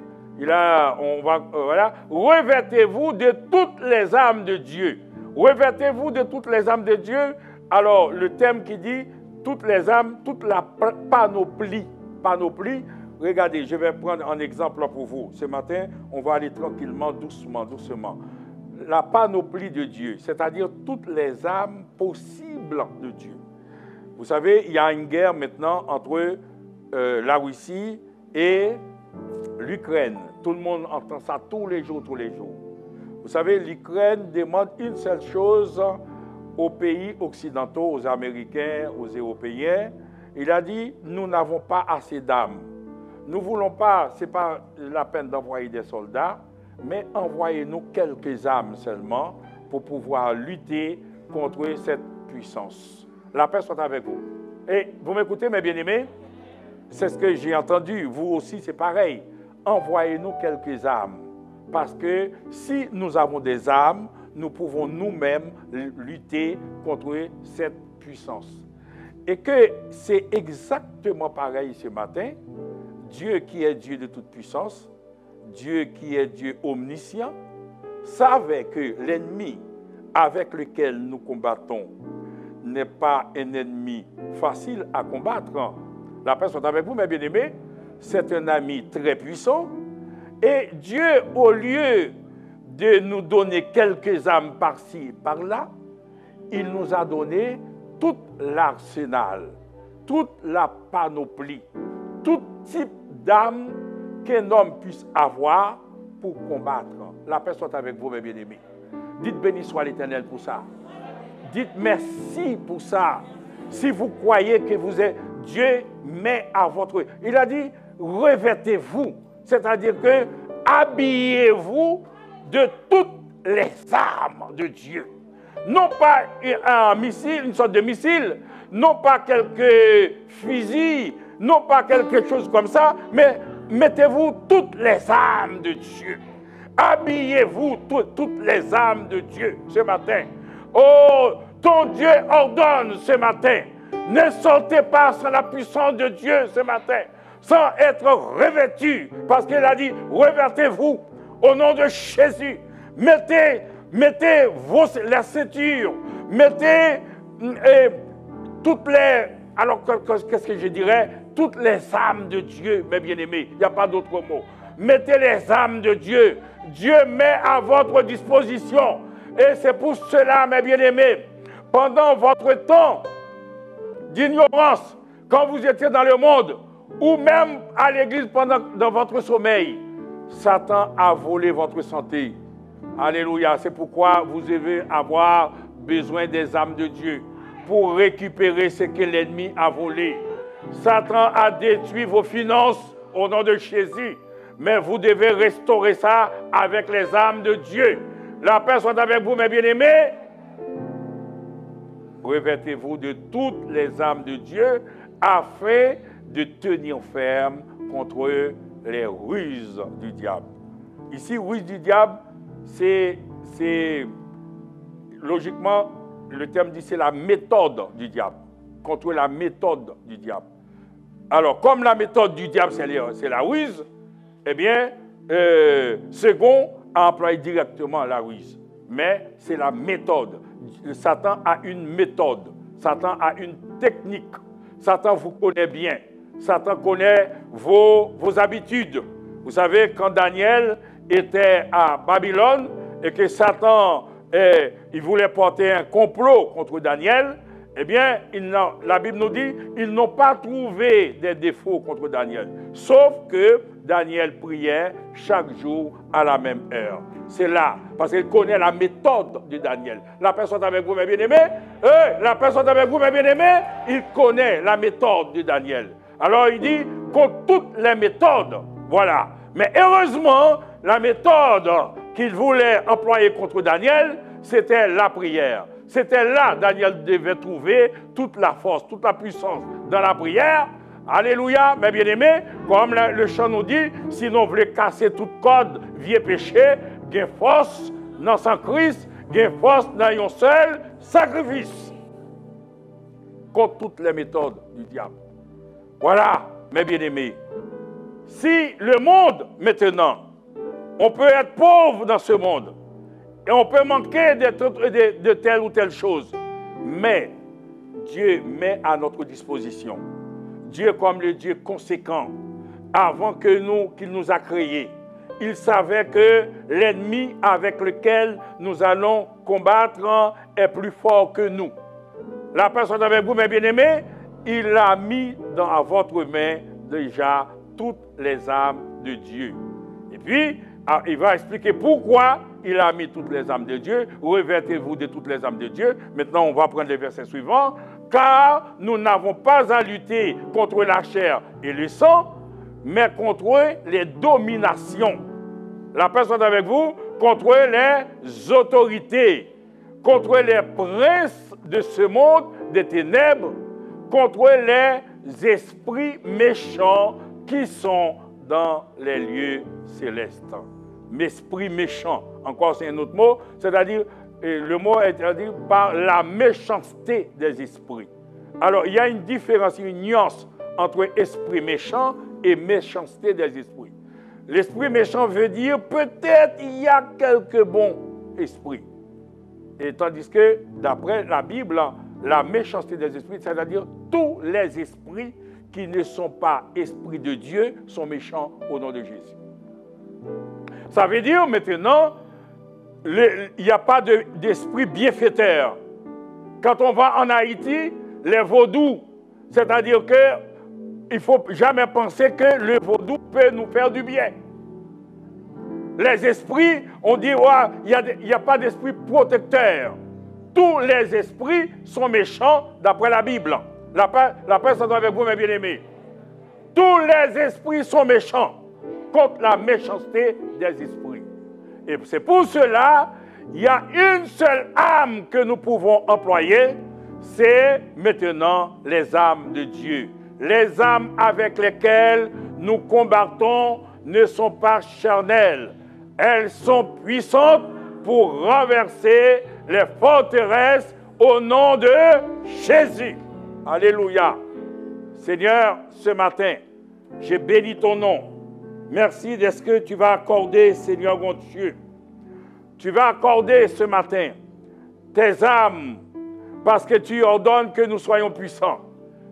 revêtez-vous de toutes les âmes de Dieu. Revêtez-vous de toutes les âmes de Dieu. Alors, le thème qui dit toutes les âmes, toute la panoplie. Panoplie, regardez, je vais prendre un exemple pour vous. Ce matin, on va aller tranquillement, doucement. La panoplie de Dieu, c'est-à-dire toutes les âmes possibles de Dieu. Vous savez, il y a une guerre maintenant entre la Russie et l'Ukraine. Tout le monde entend ça tous les jours. Vous savez, l'Ukraine demande une seule chose aux pays occidentaux, aux Américains, aux Européens. Il a dit, nous n'avons pas assez d'âmes. Nous ne voulons pas, ce n'est pas la peine d'envoyer des soldats, mais envoyez-nous quelques âmes seulement pour pouvoir lutter contre cette puissance. La paix soit avec vous. Et vous m'écoutez, mes bien-aimés? C'est ce que j'ai entendu. Vous aussi, c'est pareil. Envoyez-nous quelques âmes. Parce que si nous avons des âmes, nous pouvons nous-mêmes lutter contre cette puissance. Et que c'est exactement pareil ce matin. Dieu qui est Dieu de toute puissance, Dieu qui est Dieu omniscient, savait que l'ennemi avec lequel nous combattons n'est pas un ennemi facile à combattre. La paix soit avec vous, mes bien-aimés. C'est un ami très puissant. Et Dieu, au lieu de nous donner quelques âmes par-ci, par-là, il nous a donné tout l'arsenal, toute la panoplie, tout type d'âme qu'un homme puisse avoir pour combattre. La paix soit avec vous, mes bien-aimés. Dites béni soit l'Éternel pour ça. Dites merci pour ça. Si vous croyez que vous êtes, Dieu met à votre... Il a dit, revêtez-vous. C'est-à-dire que habillez-vous de toutes les armes de Dieu. Non pas un missile, une sorte de missile, non pas quelques fusils, non pas quelque chose comme ça, mais mettez-vous toutes les armes de Dieu. Habillez-vous toutes les armes de Dieu ce matin. Oh, ton Dieu ordonne ce matin. Ne sortez pas sans la puissance de Dieu ce matin, sans être revêtu, parce qu'il a dit, revêtez-vous au nom de Jésus. Mettez la ceinture, mettez toutes les... Alors, qu'est-ce que je dirais? Toutes les âmes de Dieu, mes bien-aimés. Il n'y a pas d'autre mot. Mettez les âmes de Dieu. Dieu met à votre disposition. Et c'est pour cela, mes bien-aimés, pendant votre temps d'ignorance, quand vous étiez dans le monde, ou même à l'église dans votre sommeil, Satan a volé votre santé. Alléluia. C'est pourquoi vous devez avoir besoin des âmes de Dieu pour récupérer ce que l'ennemi a volé. Satan a détruit vos finances au nom de Jésus, mais vous devez restaurer ça avec les âmes de Dieu. La paix soit avec vous, mes bien-aimés. Revêtez-vous de toutes les âmes de Dieu afin de tenir ferme contre les ruses du diable. Ici, ruse du diable, c'est logiquement, le terme dit c'est la méthode du diable, contre la méthode du diable. Alors, comme la méthode du diable, c'est la ruse, eh bien, second a employé directement la ruse. Mais c'est la méthode. Satan a une méthode. Satan a une technique. Satan vous connaît bien. Satan connaît vos habitudes. Vous savez, quand Daniel, était à Babylone et que Satan il voulait porter un complot contre Daniel, eh bien, la Bible nous dit ils n'ont pas trouvé des défauts contre Daniel, sauf que Daniel priait chaque jour à la même heure. C'est là, parce qu'il connaît la méthode de Daniel. La personne avec vous, mes bien-aimés, la personne avec vous, mes bien-aimés, il connaît la méthode de Daniel. Alors il dit, contre toutes les méthodes, voilà. Mais heureusement, la méthode qu'il voulait employer contre Daniel, c'était la prière. C'était là Daniel devait trouver toute la force, toute la puissance dans la prière. Alléluia, mes bien-aimés, comme le chant nous dit, sinon vous voulez casser toute corde, vieux péché, gain force dans son Christ, gain force dans un seul sacrifice. Contre toutes les méthodes du diable. Voilà, mes bien-aimés. Si le monde, maintenant, on peut être pauvre dans ce monde, et on peut manquer de telle ou telle chose, mais Dieu met à notre disposition. Dieu comme le Dieu conséquent, avant qu'il nous a créés, il savait que l'ennemi avec lequel nous allons combattre est plus fort que nous. La personne avec vous, mes bien-aimés, il a mis à votre main déjà toutes les âmes de Dieu. Et puis, il va expliquer pourquoi il a mis toutes les âmes de Dieu. Revêtez-vous de toutes les âmes de Dieu. Maintenant, on va prendre les versets suivants. Car nous n'avons pas à lutter contre la chair et le sang, mais contre les dominations. La personne avec vous, contre les autorités, contre les princes de ce monde des ténèbres, contre les esprits méchants qui sont dans les lieux célestes. Esprit méchant, encore c'est un autre mot, c'est-à-dire, le mot est traduit par la méchanceté des esprits. Alors, il y a une différence, une nuance entre esprit méchant et méchanceté des esprits. L'esprit méchant veut dire peut-être il y a quelques bons esprits. Et tandis que, d'après la Bible, la méchanceté des esprits, c'est-à-dire tous les esprits qui ne sont pas esprits de Dieu sont méchants au nom de Jésus. Ça veut dire maintenant, il n'y a pas d'esprit bienfaiteur. Quand on va en Haïti, les vaudous, c'est-à-dire qu'il ne faut jamais penser que le vaudou peut nous faire du bien. Les esprits, on dit, il n'y a pas d'esprit protecteur. Tous les esprits sont méchants d'après la Bible. La personne avec vous, mes bien-aimés. Tous les esprits sont méchants contre la méchanceté des esprits. Et c'est pour cela, il y a une seule âme que nous pouvons employer, c'est maintenant les âmes de Dieu. Les âmes avec lesquelles nous combattons ne sont pas charnelles. Elles sont puissantes pour renverser les forteresses au nom de Jésus. Alléluia. Seigneur, ce matin, je bénis ton nom. Merci de ce que tu vas accorder, Seigneur mon Dieu. Tu vas accorder ce matin tes âmes parce que tu ordonnes que nous soyons puissants.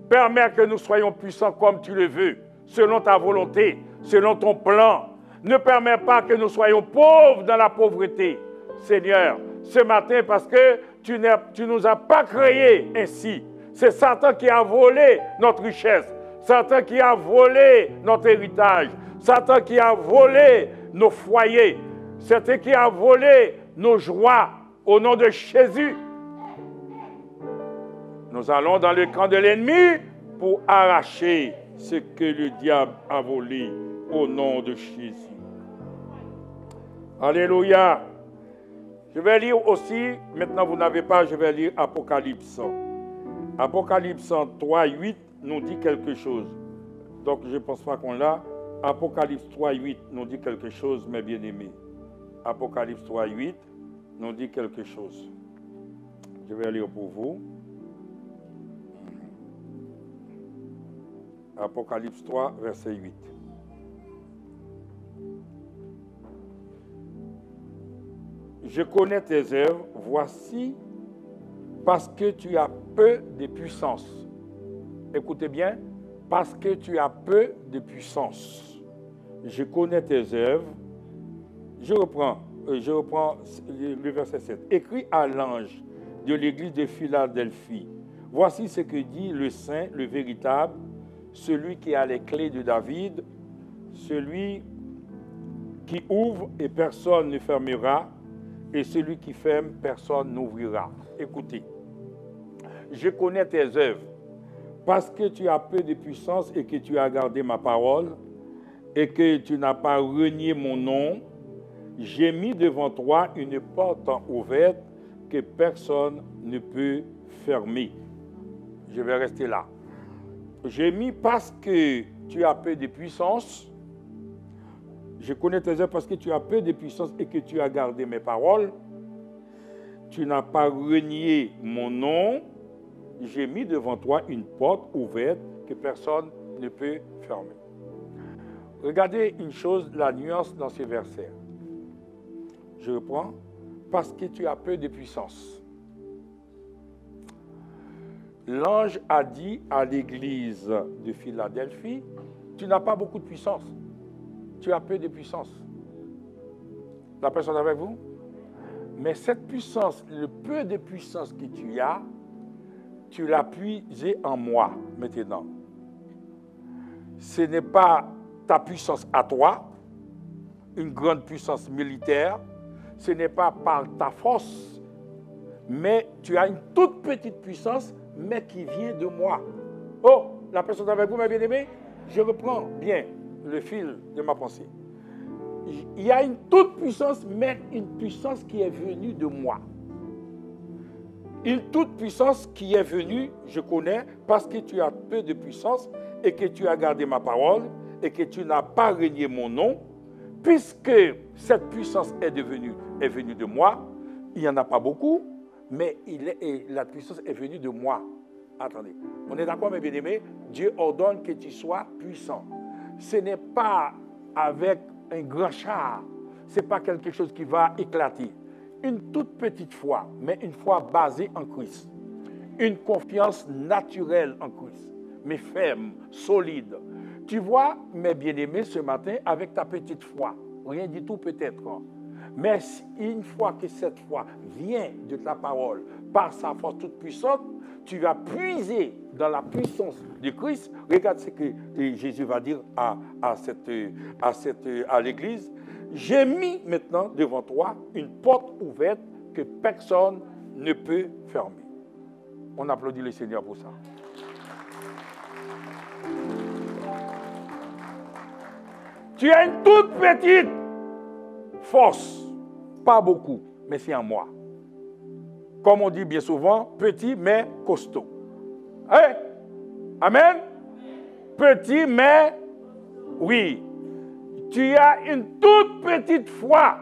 Permets que nous soyons puissants comme tu le veux, selon ta volonté, selon ton plan. Ne permets pas que nous soyons pauvres dans la pauvreté, Seigneur, ce matin parce que tu ne nous as pas créés ainsi. C'est Satan qui a volé notre richesse, Satan qui a volé notre héritage, Satan qui a volé nos foyers, Satan qui a volé nos joies au nom de Jésus. Nous allons dans le camp de l'ennemi pour arracher ce que le diable a volé au nom de Jésus. Alléluia. Je vais lire aussi, maintenant vous n'avez pas, je vais lire Apocalypse. Apocalypse 3, 8 nous dit quelque chose. Donc je ne pense pas qu'on l'a. Apocalypse 3, 8 nous dit quelque chose, mes bien-aimés. Apocalypse 3, 8 nous dit quelque chose. Je vais lire pour vous. Apocalypse 3, verset 8. Je connais tes œuvres, voici, parce que tu as peu de puissance. Écoutez bien, parce que tu as peu de puissance. Je connais tes œuvres Je reprends le verset 7. Écrit à l'ange de l'église de Philadelphie. Voici ce que dit le saint, le véritable, celui qui a les clés de David, celui qui ouvre et personne ne fermera, et celui qui ferme, personne n'ouvrira. Écoutez, je connais tes œuvres, parce que tu as peu de puissance et que tu as gardé ma parole, et que tu n'as pas renié mon nom, j'ai mis devant toi une porte ouverte que personne ne peut fermer. Je vais rester là. J'ai mis parce que tu as peu de puissance. Je connais tes œuvres parce que tu as peu de puissance et que tu as gardé mes paroles. Tu n'as pas renié mon nom. J'ai mis devant toi une porte ouverte que personne ne peut fermer. Regardez une chose, la nuance dans ces versets. Je reprends. Parce que tu as peu de puissance. L'ange a dit à l'église de Philadelphie, tu n'as pas beaucoup de puissance. Tu as peu de puissance. La personne est avec vous? Mais cette puissance, le peu de puissance que tu l'as puisé en moi maintenant. Ce n'est pas ta puissance à toi, une grande puissance militaire, ce n'est pas par ta force, mais tu as une toute petite puissance, mais qui vient de moi. Oh, la personne avec vous, mes bien-aimés, je reprends bien le fil de ma pensée. Il y a une toute puissance, mais une puissance qui est venue de moi. Une toute puissance qui est venue, je connais, parce que tu as peu de puissance et que tu as gardé ma parole et que tu n'as pas renié mon nom. Puisque cette puissance est venue de moi, il n'y en a pas beaucoup, mais la puissance est venue de moi. Attendez, on est d'accord, mes bien-aimés? Dieu ordonne que tu sois puissant. Ce n'est pas avec un grand char, ce n'est pas quelque chose qui va éclater. Une toute petite foi, mais une foi basée en Christ. Une confiance naturelle en Christ, mais ferme, solide. Tu vois, mes bien-aimés, ce matin, avec ta petite foi, rien du tout peut-être, mais une fois que cette foi vient de ta parole, par sa force toute puissante, tu vas puiser dans la puissance de Christ. Regarde ce que Jésus va dire à l'église. J'ai mis maintenant devant toi une porte ouverte que personne ne peut fermer. On applaudit le Seigneur pour ça. Tu as une toute petite force, pas beaucoup, mais c'est en moi. Comme on dit bien souvent, petit mais costaud. Hey? Amen? Petit mais oui. Tu as une toute petite foi.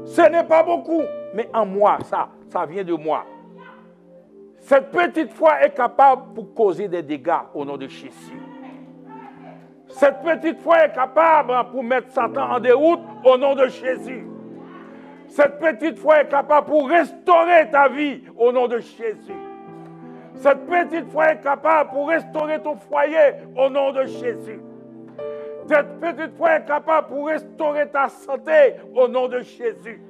Ce n'est pas beaucoup, mais en moi, ça vient de moi. Cette petite foi est capable pour causer des dégâts au nom de Jésus. Cette petite foi est capable pour mettre Satan en déroute au nom de Jésus. Cette petite foi est capable pour restaurer ta vie au nom de Jésus. Cette petite foi est capable pour restaurer ton foyer au nom de Jésus. Cette petite foi est capable pour restaurer ta santé au nom de Jésus.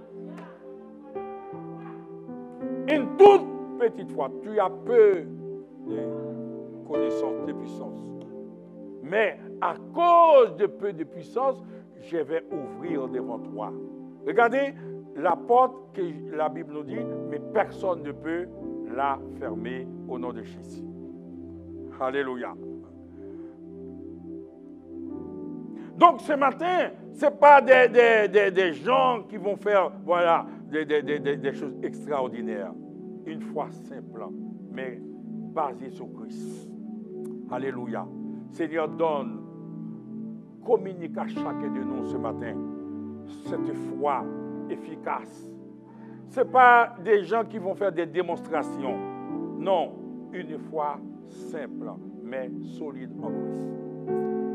Une toute petite foi, tu as peu de connaissances, de puissance. Mais à cause de peu de puissance, je vais ouvrir devant toi. Regardez la porte que la Bible nous dit, mais personne ne peut la fermer au nom de Jésus. Alléluia. Donc ce matin, ce n'est pas des gens qui vont faire voilà, des choses extraordinaires. Une foi simple, mais basée sur Christ. Alléluia. Seigneur, communique à chacun de nous ce matin cette foi efficace. Ce n'est pas des gens qui vont faire des démonstrations. Non, une foi simple, mais solide en Christ.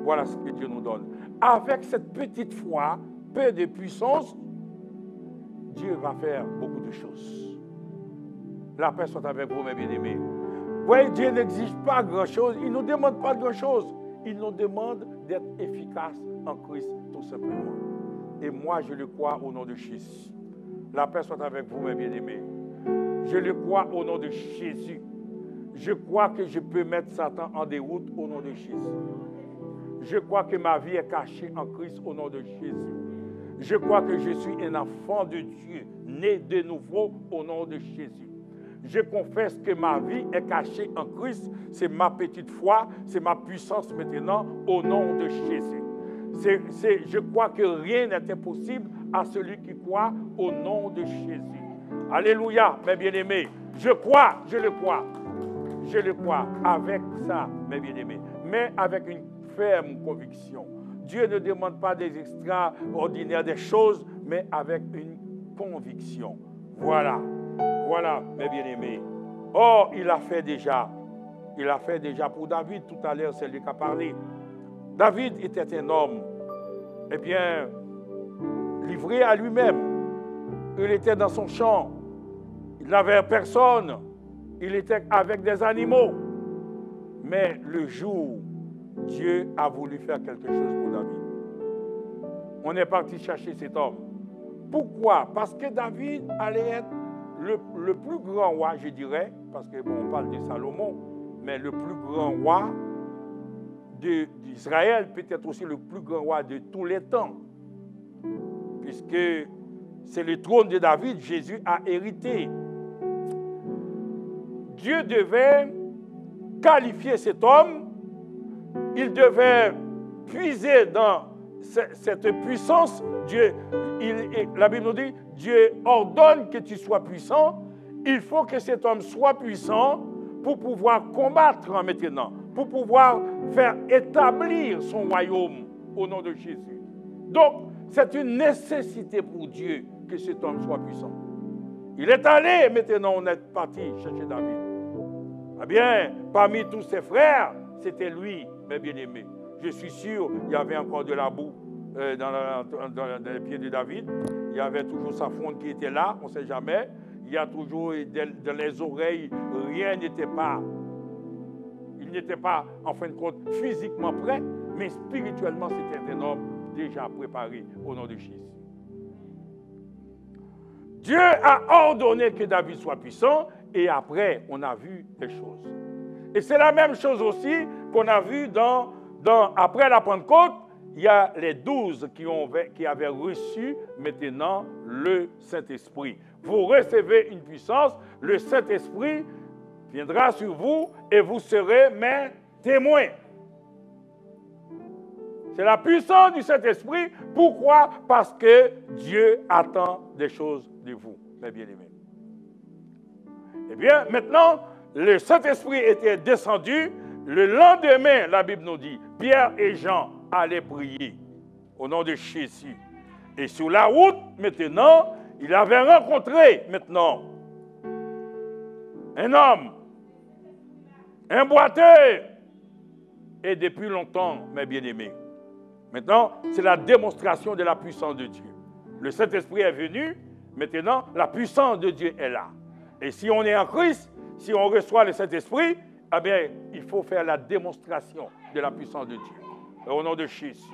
Voilà ce que Dieu nous donne. Avec cette petite foi, peu de puissance, Dieu va faire beaucoup de choses. La paix soit avec vous, mes bien-aimés. Oui, Dieu n'exige pas grand-chose. Il ne nous demande pas grand-chose. Il nous demande d'être efficace en Christ, tout simplement. Et moi, je le crois au nom de Jésus. La paix soit avec vous, mes bien-aimés. Je le crois au nom de Jésus. Je crois que je peux mettre Satan en déroute au nom de Jésus. Je crois que ma vie est cachée en Christ au nom de Jésus. Je crois que je suis un enfant de Dieu, né de nouveau au nom de Jésus. Je confesse que ma vie est cachée en Christ. C'est ma petite foi, c'est ma puissance maintenant au nom de Jésus. Je crois que rien n'est impossible à celui qui croit au nom de Jésus. Alléluia, mes bien-aimés. Je crois, je le crois. Je le crois avec ça, mes bien-aimés, mais avec une ferme conviction. Dieu ne demande pas des extraordinaires des choses, mais avec une conviction. Voilà, voilà, mes bien-aimés. Oh, il a fait déjà. Il a fait déjà pour David, tout à l'heure, c'est lui qui a parlé. David était un homme, eh bien, livré à lui-même. Il était dans son champ. Il n'avait personne. Il était avec des animaux. Mais le jour, Dieu a voulu faire quelque chose pour David. On est parti chercher cet homme. Pourquoi? Parce que David allait être le plus grand roi, je dirais, parce que bon, on parle de Salomon, mais le plus grand roi d'Israël, peut-être aussi le plus grand roi de tous les temps. Puisque c'est le trône de David, Jésus a hérité. Dieu devait qualifier cet homme, il devait puiser dans cette puissance. La Bible nous dit, Dieu ordonne que tu sois puissant. Il faut que cet homme soit puissant pour pouvoir combattre maintenant, pour pouvoir faire établir son royaume au nom de Jésus. Donc, c'est une nécessité pour Dieu que cet homme soit puissant. Il est allé, maintenant on est parti chercher David. Eh bien, parmi tous ses frères, c'était lui, mes bien-aimés. Je suis sûr, il y avait encore de la boue dans les pieds de David. Il y avait toujours sa fronde qui était là, on ne sait jamais. Il y a toujours dans les oreilles, rien n'était pas. Il n'était pas, en fin de compte, physiquement prêt, mais spirituellement, c'était un homme déjà préparé au nom de Jésus. Dieu a ordonné que David soit puissant et après, on a vu des choses. Et c'est la même chose aussi qu'on a vu après la Pentecôte, il y a les 12 qui avaient reçu maintenant le Saint-Esprit. Vous recevez une puissance, le Saint-Esprit viendra sur vous et vous serez mes témoins. C'est la puissance du Saint-Esprit. Pourquoi? Parce que Dieu attend des choses de vous, mes bien-aimés. Eh bien, maintenant, le Saint-Esprit était descendu. Le lendemain, la Bible nous dit, Pierre et Jean allaient prier au nom de Jésus. Et sur la route, maintenant, il avait rencontré, maintenant, un homme, un boiteux. Et depuis longtemps, mes bien-aimés. Maintenant, c'est la démonstration de la puissance de Dieu. Le Saint-Esprit est venu, maintenant, la puissance de Dieu est là. Et si on est en Christ, si on reçoit le Saint-Esprit, eh bien, il faut faire la démonstration de la puissance de Dieu. Au nom de Jésus.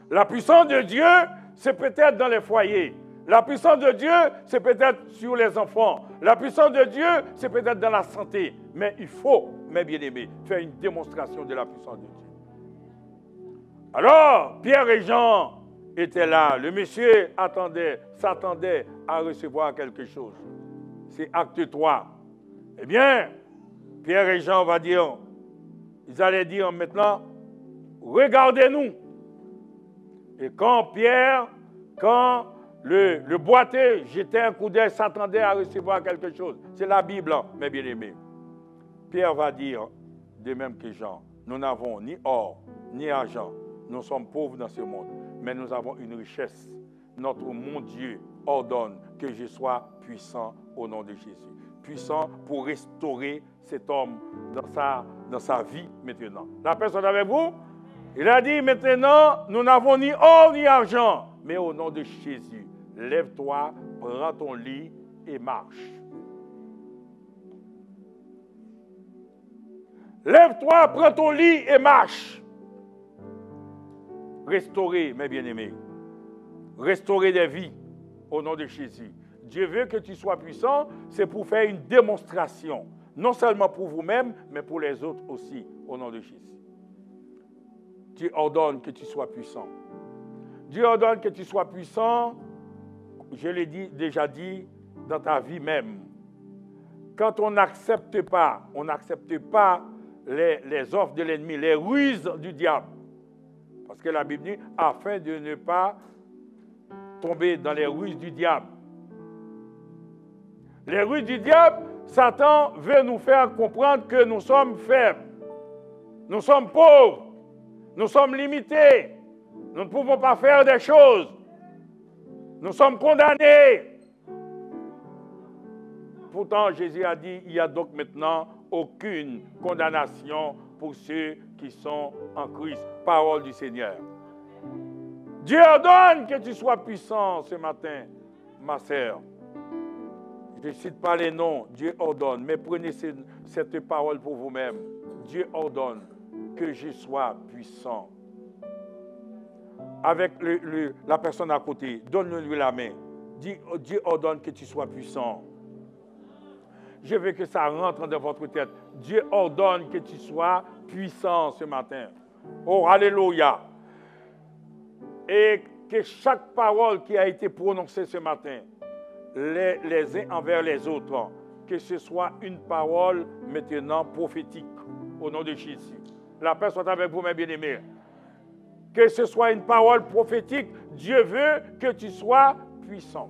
La puissance de Dieu, c'est peut-être dans les foyers. La puissance de Dieu, c'est peut-être sur les enfants. La puissance de Dieu, c'est peut-être dans la santé. Mais il faut, mes bien-aimés, faire une démonstration de la puissance de Dieu. Alors, Pierre et Jean étaient là. Le monsieur s'attendait à recevoir quelque chose. C'est acte 3. Eh bien, Pierre et Jean ils allaient dire maintenant, regardez-nous. Et quand le boiteux jetait un coup d'œil, s'attendait à recevoir quelque chose. C'est la Bible, mes bien-aimés. Pierre va dire, de même que Jean, nous n'avons ni or, ni argent. Nous sommes pauvres dans ce monde, mais nous avons une richesse. Notre mon Dieu ordonne que je sois puissant au nom de Jésus. Puissant pour restaurer cet homme dans sa vie maintenant. La personne avec vous, il a dit maintenant, nous n'avons ni or ni argent, mais au nom de Jésus, lève-toi, prends ton lit et marche. Lève-toi, prends ton lit et marche. restaurer, mes bien-aimés. Restaurer des vies au nom de Jésus. Dieu veut que tu sois puissant, c'est pour faire une démonstration. Non seulement pour vous-même, mais pour les autres aussi, au nom de Jésus. Dieu ordonne que tu sois puissant. Dieu ordonne que tu sois puissant, je l'ai déjà dit, dans ta vie même. Quand on n'accepte pas les offres de l'ennemi, les ruses du diable. Parce que la Bible dit, afin de ne pas tomber dans les ruses du diable. Les ruses du diable, Satan veut nous faire comprendre que nous sommes faibles, nous sommes pauvres, nous sommes limités, nous ne pouvons pas faire des choses, nous sommes condamnés. Pourtant, Jésus a dit, il n'y a donc maintenant aucune condamnation pour ceux qui sont en Christ. Parole du Seigneur. Dieu ordonne que tu sois puissant ce matin, ma sœur. Je ne cite pas les noms, Dieu ordonne, mais prenez cette parole pour vous-même. Dieu ordonne que je sois puissant. Avec la personne à côté, donne-lui la main. Dieu ordonne que tu sois puissant. Je veux que ça rentre dans votre tête. Dieu ordonne que tu sois puissant ce matin. Oh, alléluia. Et que chaque parole qui a été prononcée ce matin, les uns envers les autres, que ce soit une parole maintenant prophétique, au nom de Jésus. La paix soit avec vous, mes bien-aimés. Que ce soit une parole prophétique, Dieu veut que tu sois puissant.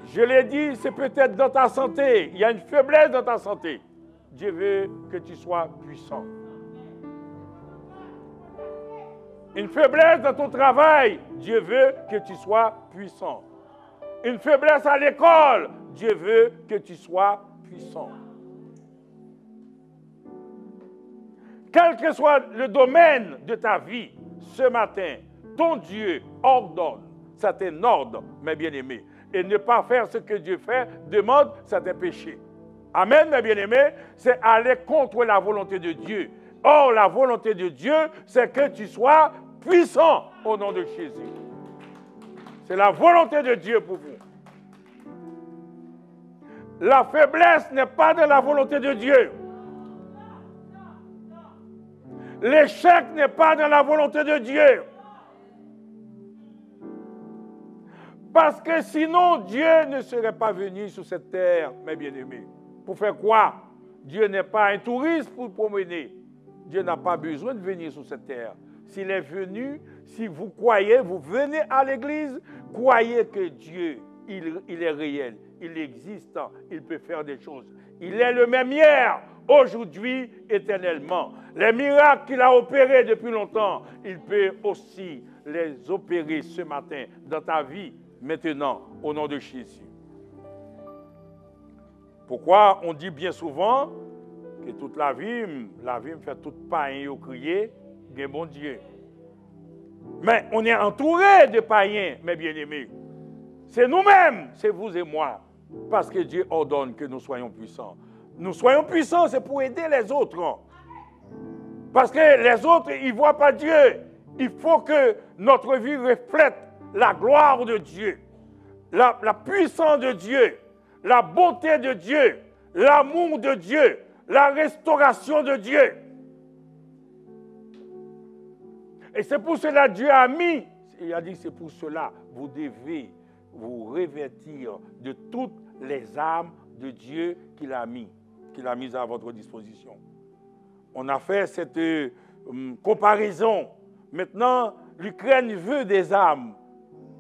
Je l'ai dit, c'est peut-être dans ta santé. Il y a une faiblesse dans ta santé. Dieu veut que tu sois puissant. Une faiblesse dans ton travail, Dieu veut que tu sois puissant. Une faiblesse à l'école, Dieu veut que tu sois puissant. Quel que soit le domaine de ta vie, ce matin, ton Dieu ordonne, c'est un ordre, mes bien-aimés. Et ne pas faire ce que Dieu fait demande, c'est un péché. Amen, mes bien-aimés, c'est aller contre la volonté de Dieu. Or, la volonté de Dieu, c'est que tu sois puissant au nom de Jésus. C'est la volonté de Dieu pour vous. La faiblesse n'est pas de la volonté de Dieu. L'échec n'est pas de la volonté de Dieu. Parce que sinon, Dieu ne serait pas venu sur cette terre, mes bien-aimés. Pour faire quoi? Dieu n'est pas un touriste pour promener. Dieu n'a pas besoin de venir sur cette terre. S'il est venu, si vous croyez, vous venez à l'église, croyez que Dieu, il est réel, il existe, il peut faire des choses. Il est le même hier, aujourd'hui, éternellement. Les miracles qu'il a opérés depuis longtemps, il peut aussi les opérer ce matin dans ta vie, maintenant, au nom de Jésus. Pourquoi on dit bien souvent que toute la vie me fait toute païen au crier, bien bon Dieu. Mais on est entouré de païens, mes bien-aimés. C'est nous-mêmes, c'est vous et moi, parce que Dieu ordonne que nous soyons puissants. Nous soyons puissants, c'est pour aider les autres. Parce que les autres, ils ne voient pas Dieu. Il faut que notre vie reflète la gloire de Dieu, la puissance de Dieu, la bonté de Dieu, l'amour de Dieu, la restauration de Dieu. Et c'est pour cela que Dieu a mis, il a dit c'est pour cela, vous devez vous revêtir de toutes les armes de Dieu qu'il a mises à votre disposition. On a fait cette comparaison. Maintenant, l'Ukraine veut des armes.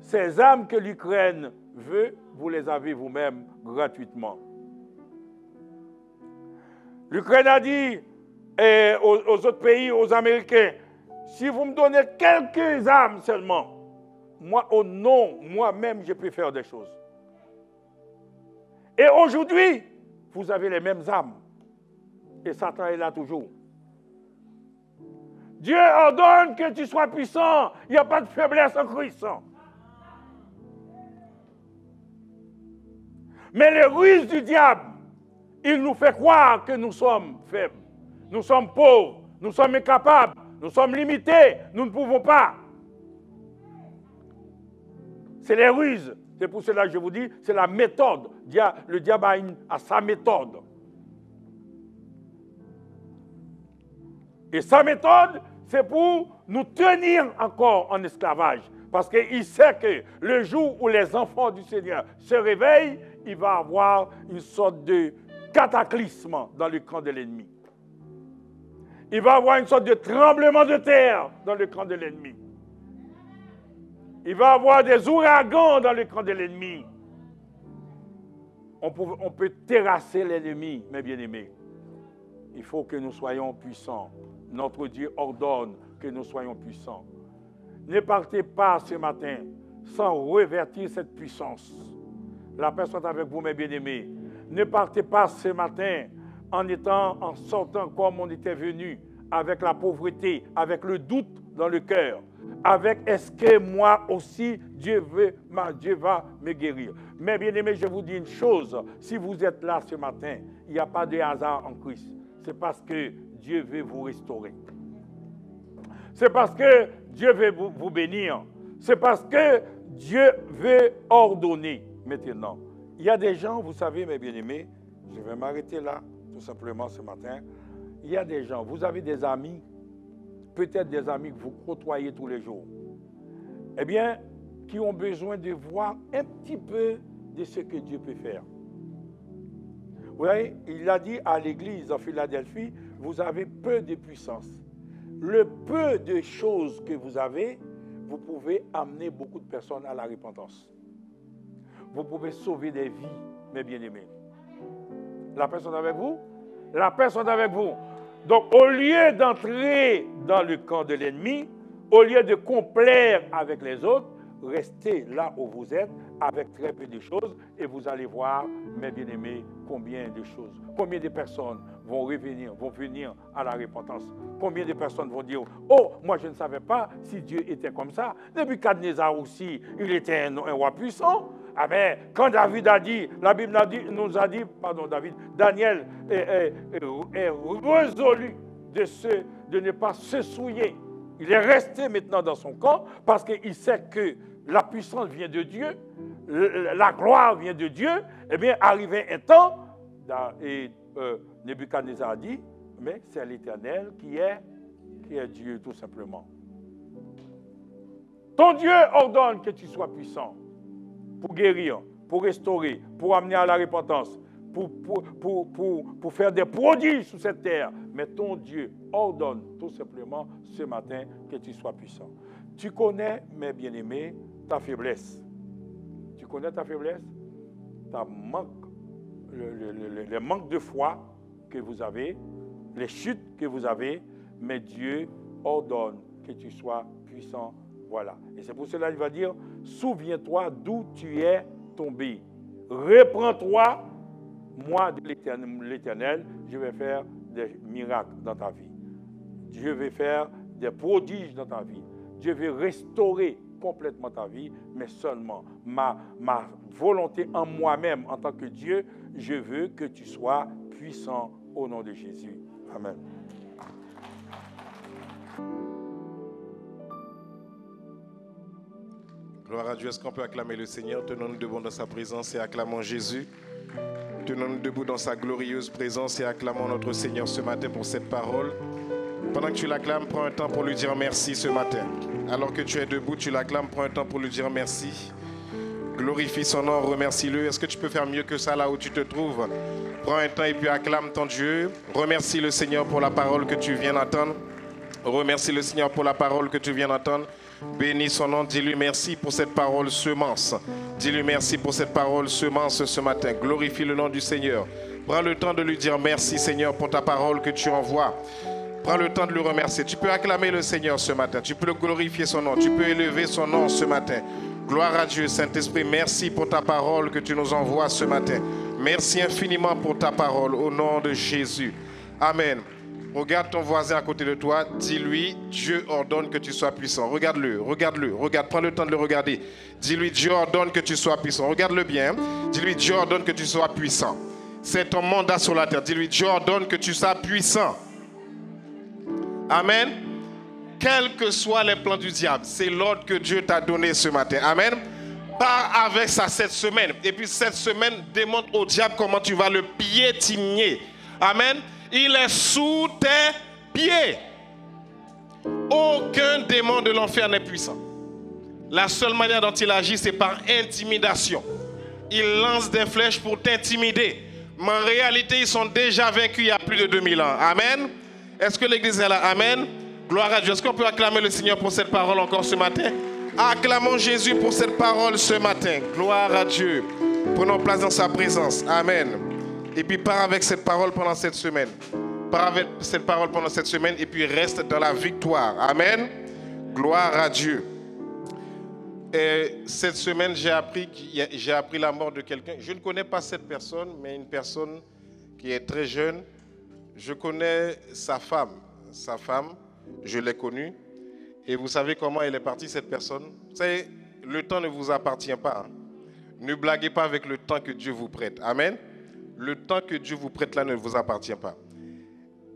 Ces armes que l'Ukraine veut, vous les avez vous-même gratuitement. L'Ukraine a dit aux autres pays, aux Américains, si vous me donnez quelques armes seulement, moi-même, je peux faire des choses. Et aujourd'hui, vous avez les mêmes armes. Et Satan est là toujours. Dieu ordonne que tu sois puissant. Il n'y a pas de faiblesse en Christ. Mais les ruses du diable, il nous fait croire que nous sommes faibles. Nous sommes pauvres. Nous sommes incapables. Nous sommes limités. Nous ne pouvons pas. C'est les ruses. C'est pour cela que je vous dis, c'est la méthode. Le diable a sa méthode. Et sa méthode, c'est pour nous tenir encore en esclavage. Parce qu'il sait que le jour où les enfants du Seigneur se réveillent, il va y avoir une sorte de cataclysme dans le camp de l'ennemi. Il va y avoir une sorte de tremblement de terre dans le camp de l'ennemi. Il va y avoir des ouragans dans le camp de l'ennemi. On peut terrasser l'ennemi, mes bien-aimés. Il faut que nous soyons puissants. Notre Dieu ordonne que nous soyons puissants. Ne partez pas ce matin sans revertir cette puissance. La paix soit avec vous, mes bien-aimés. Ne partez pas ce matin en sortant comme on était venu, avec la pauvreté, avec le doute dans le cœur, avec est-ce que moi aussi Dieu va me guérir. Mais bien-aimés, je vous dis une chose, si vous êtes là ce matin, il n'y a pas de hasard en Christ. C'est parce que Dieu veut vous restaurer. C'est parce que Dieu veut vous bénir. C'est parce que Dieu veut ordonner maintenant. Il y a des gens, vous savez, mes bien-aimés, je vais m'arrêter là, tout simplement ce matin. Il y a des gens, vous avez des amis, peut-être des amis que vous côtoyez tous les jours, eh bien, qui ont besoin de voir un petit peu de ce que Dieu peut faire. Vous voyez, il a dit à l'église en Philadelphie, vous avez peu de puissance. Le peu de choses que vous avez, vous pouvez amener beaucoup de personnes à la repentance. Vous pouvez sauver des vies, mes bien-aimés. La personne avec vous? La personne avec vous. Donc, au lieu d'entrer dans le camp de l'ennemi, au lieu de complaire avec les autres, restez là où vous êtes avec très peu de choses et vous allez voir, mes bien-aimés, combien de choses, combien de personnes vont venir à la repentance. Combien de personnes vont dire, oh, moi je ne savais pas si Dieu était comme ça. Nebuchadnezzar aussi, il était un roi puissant. Ah ben, quand David a dit, la Bible Daniel est résolu de ne pas se souiller. Il est resté maintenant dans son camp parce qu'il sait que la puissance vient de Dieu, la gloire vient de Dieu. Eh bien, arrivé un temps, et Nebuchadnezzar a dit, mais c'est l'Éternel qui est Dieu tout simplement. Ton Dieu ordonne que tu sois puissant pour guérir, pour restaurer, pour amener à la repentance, pour faire des prodiges sur cette terre. Mais ton Dieu ordonne tout simplement ce matin que tu sois puissant. Tu connais, mes bien-aimés, ta faiblesse. Tu connais ta faiblesse? Le manque de foi que vous avez, les chutes que vous avez, mais Dieu ordonne que tu sois puissant. Voilà. Et c'est pour cela qu'il va dire, souviens-toi d'où tu es tombé. Reprends-toi, moi de l'Éternel, je vais faire des miracles dans ta vie. Dieu veut faire des prodiges dans ta vie. Dieu veut restaurer complètement ta vie, mais seulement ma volonté en moi-même, en tant que Dieu, je veux que tu sois puissant au nom de Jésus. Amen. Gloire à Dieu. Est-ce qu'on peut acclamer le Seigneur? Tenons-nous debout dans sa présence et acclamons Jésus. Tenons-nous debout dans sa glorieuse présence et acclamons notre Seigneur ce matin pour cette parole. Pendant que tu l'acclames, prends un temps pour lui dire merci ce matin. Alors que tu es debout, tu l'acclames, prends un temps pour lui dire merci. Glorifie son nom, remercie-le. Est-ce que tu peux faire mieux que ça là où tu te trouves? Prends un temps et puis acclame ton Dieu. Remercie le Seigneur pour la parole que tu viens d'entendre. Remercie le Seigneur pour la parole que tu viens d'entendre. Bénis son nom, dis-lui merci pour cette parole semence. Dis-lui merci pour cette parole semence ce matin. Glorifie le nom du Seigneur. Prends le temps de lui dire merci Seigneur pour ta parole que tu envoies. Prends le temps de le remercier. Tu peux acclamer le Seigneur ce matin. Tu peux glorifier son nom. Tu peux élever son nom ce matin. Gloire à Dieu, Saint-Esprit. Merci pour ta parole que tu nous envoies ce matin. Merci infiniment pour ta parole au nom de Jésus. Amen. Regarde ton voisin à côté de toi. Dis-lui, Dieu ordonne que tu sois puissant. Regarde-le, regarde-le, regarde. Prends le temps de le regarder. Dis-lui, Dieu ordonne que tu sois puissant. Regarde-le bien. Dis-lui, Dieu ordonne que tu sois puissant. C'est ton mandat sur la terre. Dis-lui, Dieu ordonne que tu sois puissant. Amen. quels que soient les plans du diable, c'est l'ordre que Dieu t'a donné ce matin. Amen. Pars avec ça cette semaine. Et puis cette semaine, démontre au diable comment tu vas le piétiner. Amen. Il est sous tes pieds. Aucun démon de l'enfer n'est puissant. La seule manière dont il agit, c'est par intimidation. Il lance des flèches pour t'intimider. Mais en réalité, ils sont déjà vaincus il y a plus de 2000 ans. Amen. Est-ce que l'église est là? Amen. Gloire à Dieu. Est-ce qu'on peut acclamer le Seigneur pour cette parole encore ce matin? Acclamons Jésus pour cette parole ce matin. Gloire à Dieu. Prenons place dans sa présence. Amen. Et puis pars avec cette parole pendant cette semaine. Pars avec cette parole pendant cette semaine et puis reste dans la victoire. Amen. Gloire à Dieu. Et cette semaine, j'ai appris la mort de quelqu'un. Je ne connais pas cette personne, mais une personne qui est très jeune. Je connais sa femme. Sa femme, je l'ai connue. Et vous savez comment elle est partie, cette personne? Vous savez, le temps ne vous appartient pas. Hein? Ne blaguez pas avec le temps que Dieu vous prête. Amen. Le temps que Dieu vous prête là ne vous appartient pas.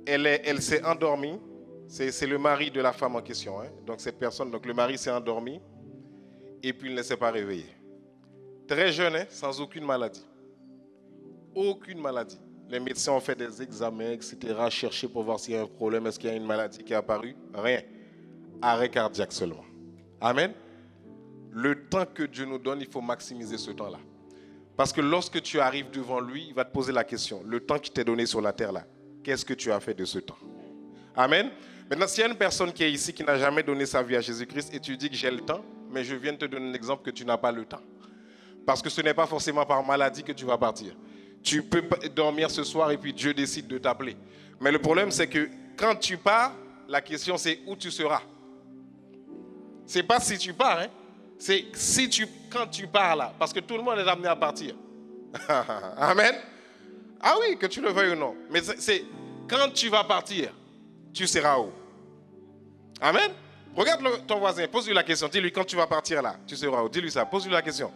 Elle s'est endormie. C'est le mari de la femme en question. Hein? Donc cette personne, donc le mari s'est endormi. Et puis il ne s'est pas réveillé. Très jeune, hein, sans aucune maladie. Aucune maladie. Les médecins ont fait des examens, etc., chercher pour voir s'il y a un problème, est-ce qu'il y a une maladie qui est apparue? Rien. Arrêt cardiaque seulement. Amen. Le temps que Dieu nous donne, il faut maximiser ce temps-là. Parce que lorsque tu arrives devant lui, il va te poser la question. Le temps qu'il t'est donné sur la terre là, qu'est-ce que tu as fait de ce temps? Amen. Maintenant, s'il y a une personne qui est ici qui n'a jamais donné sa vie à Jésus-Christ et tu dis que j'ai le temps, mais je viens de te donner un exemple que tu n'as pas le temps. Parce que ce n'est pas forcément par maladie que tu vas partir. Tu peux dormir ce soir et puis Dieu décide de t'appeler. Mais le problème, c'est que quand tu pars, la question c'est où tu seras. C'est pas si tu pars, hein. C'est quand tu pars là. Parce que tout le monde est amené à partir. Amen. Ah oui, que tu le veuilles ou non. Mais c'est quand tu vas partir, tu seras où? Amen. Regarde ton voisin, pose-lui la question. Dis-lui quand tu vas partir là, tu seras où? Dis-lui ça, pose-lui la question.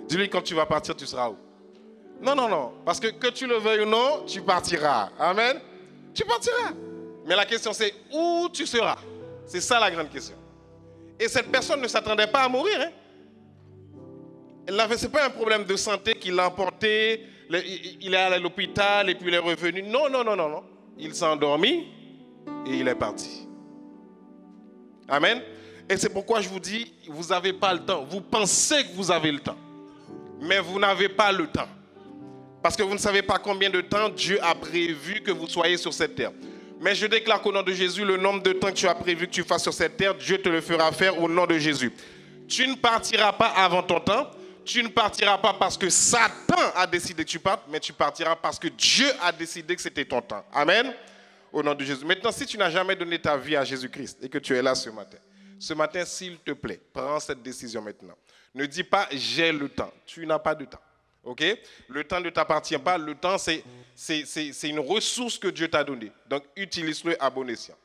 Dis-lui quand tu vas partir, tu seras où? Non. Parce que tu le veuilles ou non, tu partiras. Amen. Tu partiras. Mais la question c'est où tu seras. C'est ça la grande question. Et cette personne ne s'attendait pas à mourir. Hein? Ce n'est pas un problème de santé qui l'a emporté. Il est allé à l'hôpital et puis il est revenu. Non. Il s'est endormi et il est parti. Amen. Et c'est pourquoi je vous dis, vous n'avez pas le temps. Vous pensez que vous avez le temps. Mais vous n'avez pas le temps. Parce que vous ne savez pas combien de temps Dieu a prévu que vous soyez sur cette terre. Mais je déclare qu'au nom de Jésus, le nombre de temps que tu as prévu que tu fasses sur cette terre, Dieu te le fera faire au nom de Jésus. Tu ne partiras pas avant ton temps. Tu ne partiras pas parce que Satan a décidé que tu partes, mais tu partiras parce que Dieu a décidé que c'était ton temps. Amen. Au nom de Jésus. Maintenant, si tu n'as jamais donné ta vie à Jésus-Christ et que tu es là ce matin, s'il te plaît, prends cette décision maintenant. Ne dis pas « j'ai le temps ». Tu n'as pas de temps. Ok? Le temps ne t'appartient pas. Le temps, c'est une ressource que Dieu t'a donnée. Donc, utilise-le à bon escient.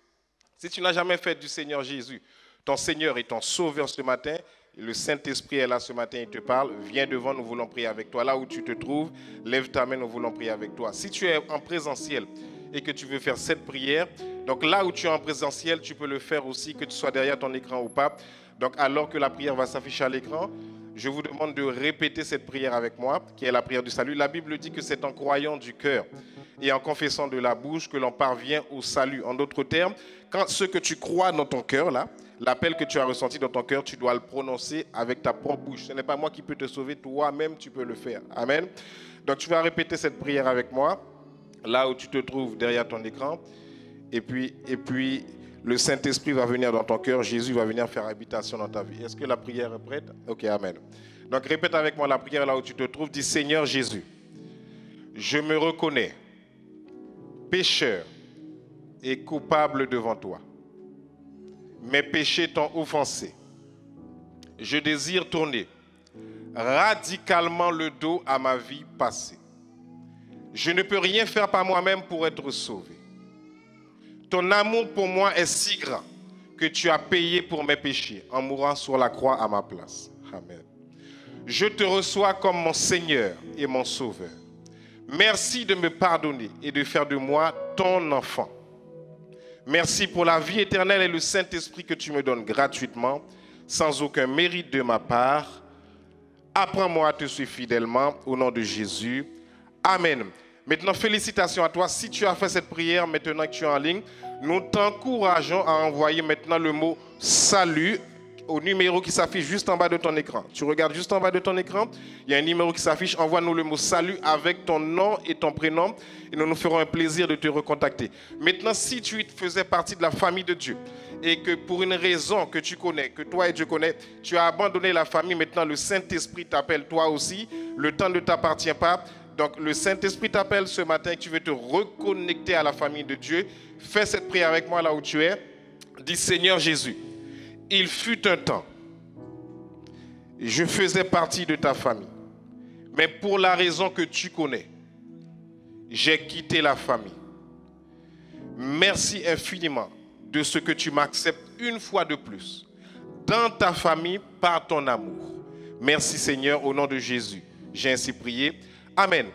Si tu n'as jamais fait du Seigneur Jésus ton Seigneur et ton Sauveur ce matin, le Saint-Esprit est là ce matin, il te parle. Viens devant, nous voulons prier avec toi. Là où tu te trouves, lève ta main, nous voulons prier avec toi. Si tu es en présentiel et que tu veux faire cette prière, donc là où tu es en présentiel, tu peux le faire aussi, que tu sois derrière ton écran ou pas. Donc alors que la prière va s'afficher à l'écran, je vous demande de répéter cette prière avec moi, qui est la prière du salut. La Bible dit que c'est en croyant du cœur et en confessant de la bouche que l'on parvient au salut. En d'autres termes, quand ce que tu crois dans ton cœur, là, l'appel que tu as ressenti dans ton cœur, tu dois le prononcer avec ta propre bouche. Ce n'est pas moi qui peux te sauver, toi-même tu peux le faire. Amen. Donc tu vas répéter cette prière avec moi, là où tu te trouves derrière ton écran. Et puis le Saint-Esprit va venir dans ton cœur, Jésus va venir faire habitation dans ta vie. Est-ce que la prière est prête? Ok, amen. Donc répète avec moi la prière là où tu te trouves. Dis Seigneur Jésus, je me reconnais pécheur et coupable devant toi. Mes péchés t'ont offensé. Je désire tourner radicalement le dos à ma vie passée. Je ne peux rien faire par moi-même pour être sauvé. Ton amour pour moi est si grand que tu as payé pour mes péchés en mourant sur la croix à ma place. Amen. Je te reçois comme mon Seigneur et mon Sauveur. Merci de me pardonner et de faire de moi ton enfant. Merci pour la vie éternelle et le Saint-Esprit que tu me donnes gratuitement, sans aucun mérite de ma part. Apprends-moi à te suivre fidèlement au nom de Jésus. Amen. Maintenant, félicitations à toi. Si tu as fait cette prière maintenant que tu es en ligne, nous t'encourageons à envoyer maintenant le mot « Salut » au numéro qui s'affiche juste en bas de ton écran. Tu regardes juste en bas de ton écran, il y a un numéro qui s'affiche. Envoie-nous le mot « Salut » avec ton nom et ton prénom et nous nous ferons un plaisir de te recontacter. Maintenant, si tu faisais partie de la famille de Dieu et que pour une raison que tu connais, que toi et Dieu connais, tu as abandonné la famille, maintenant le Saint-Esprit t'appelle toi aussi, le temps ne t'appartient pas. Donc le Saint-Esprit t'appelle ce matin et tu veux te reconnecter à la famille de Dieu. Fais cette prière avec moi là où tu es. Dis Seigneur Jésus, il fut un temps, je faisais partie de ta famille, mais pour la raison que tu connais, j'ai quitté la famille. Merci infiniment de ce que tu m'acceptes une fois de plus dans ta famille par ton amour. Merci Seigneur, au nom de Jésus. J'ai ainsi prié. Amen.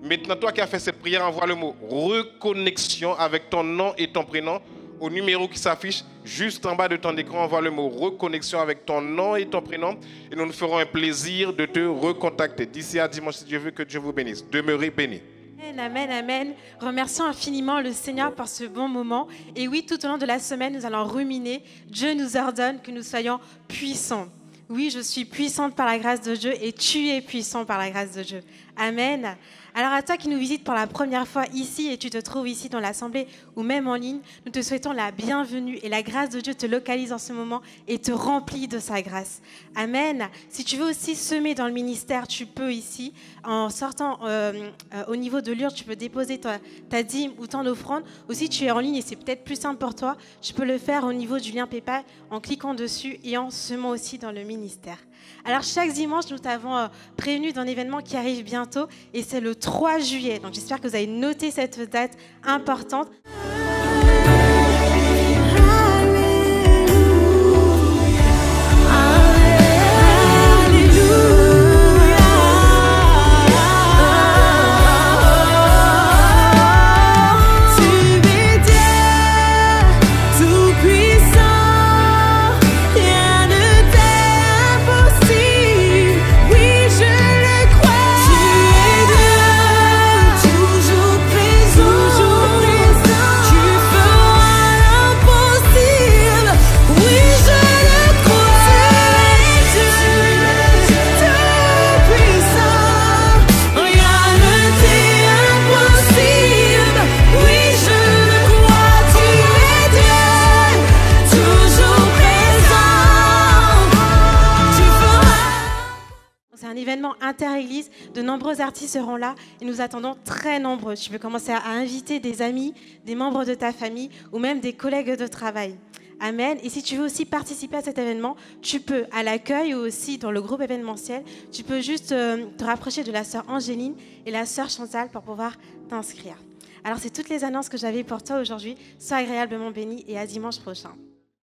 Maintenant, toi qui as fait cette prière, envoie le mot reconnexion avec ton nom et ton prénom au numéro qui s'affiche juste en bas de ton écran. Envoie le mot reconnexion avec ton nom et ton prénom et nous nous ferons un plaisir de te recontacter. D'ici à dimanche, si Dieu veut, que Dieu vous bénisse. Demeurez bénis. Amen, amen. Remercions infiniment le Seigneur pour ce bon moment. Et oui, tout au long de la semaine, nous allons ruminer. Dieu nous ordonne que nous soyons puissants. Oui, je suis puissante par la grâce de Dieu et tu es puissant par la grâce de Dieu. Amen. Alors à toi qui nous visites pour la première fois ici et tu te trouves ici dans l'assemblée ou même en ligne, nous te souhaitons la bienvenue et la grâce de Dieu te localise en ce moment et te remplit de sa grâce. Amen. Si tu veux aussi semer dans le ministère, tu peux ici, en sortant au niveau de l'urne, tu peux déposer ta dîme ou ton offrande. Ou si tu es en ligne et c'est peut-être plus simple pour toi, tu peux le faire au niveau du lien PayPal en cliquant dessus et en semant aussi dans le ministère. Alors chaque dimanche, nous t'avons prévenu d'un événement qui arrive bientôt et c'est le 3 juillet. Donc j'espère que vous avez noté cette date importante. Inter-Église, de nombreux artistes seront là et nous attendons très nombreux. Tu peux commencer à inviter des amis, des membres de ta famille ou même des collègues de travail. Amen. Et si tu veux aussi participer à cet événement, tu peux à l'accueil ou aussi dans le groupe événementiel. Tu peux juste te rapprocher de la sœur Angéline et la sœur Chantal pour pouvoir t'inscrire. Alors c'est toutes les annonces que j'avais pour toi aujourd'hui. Sois agréablement béni et à dimanche prochain.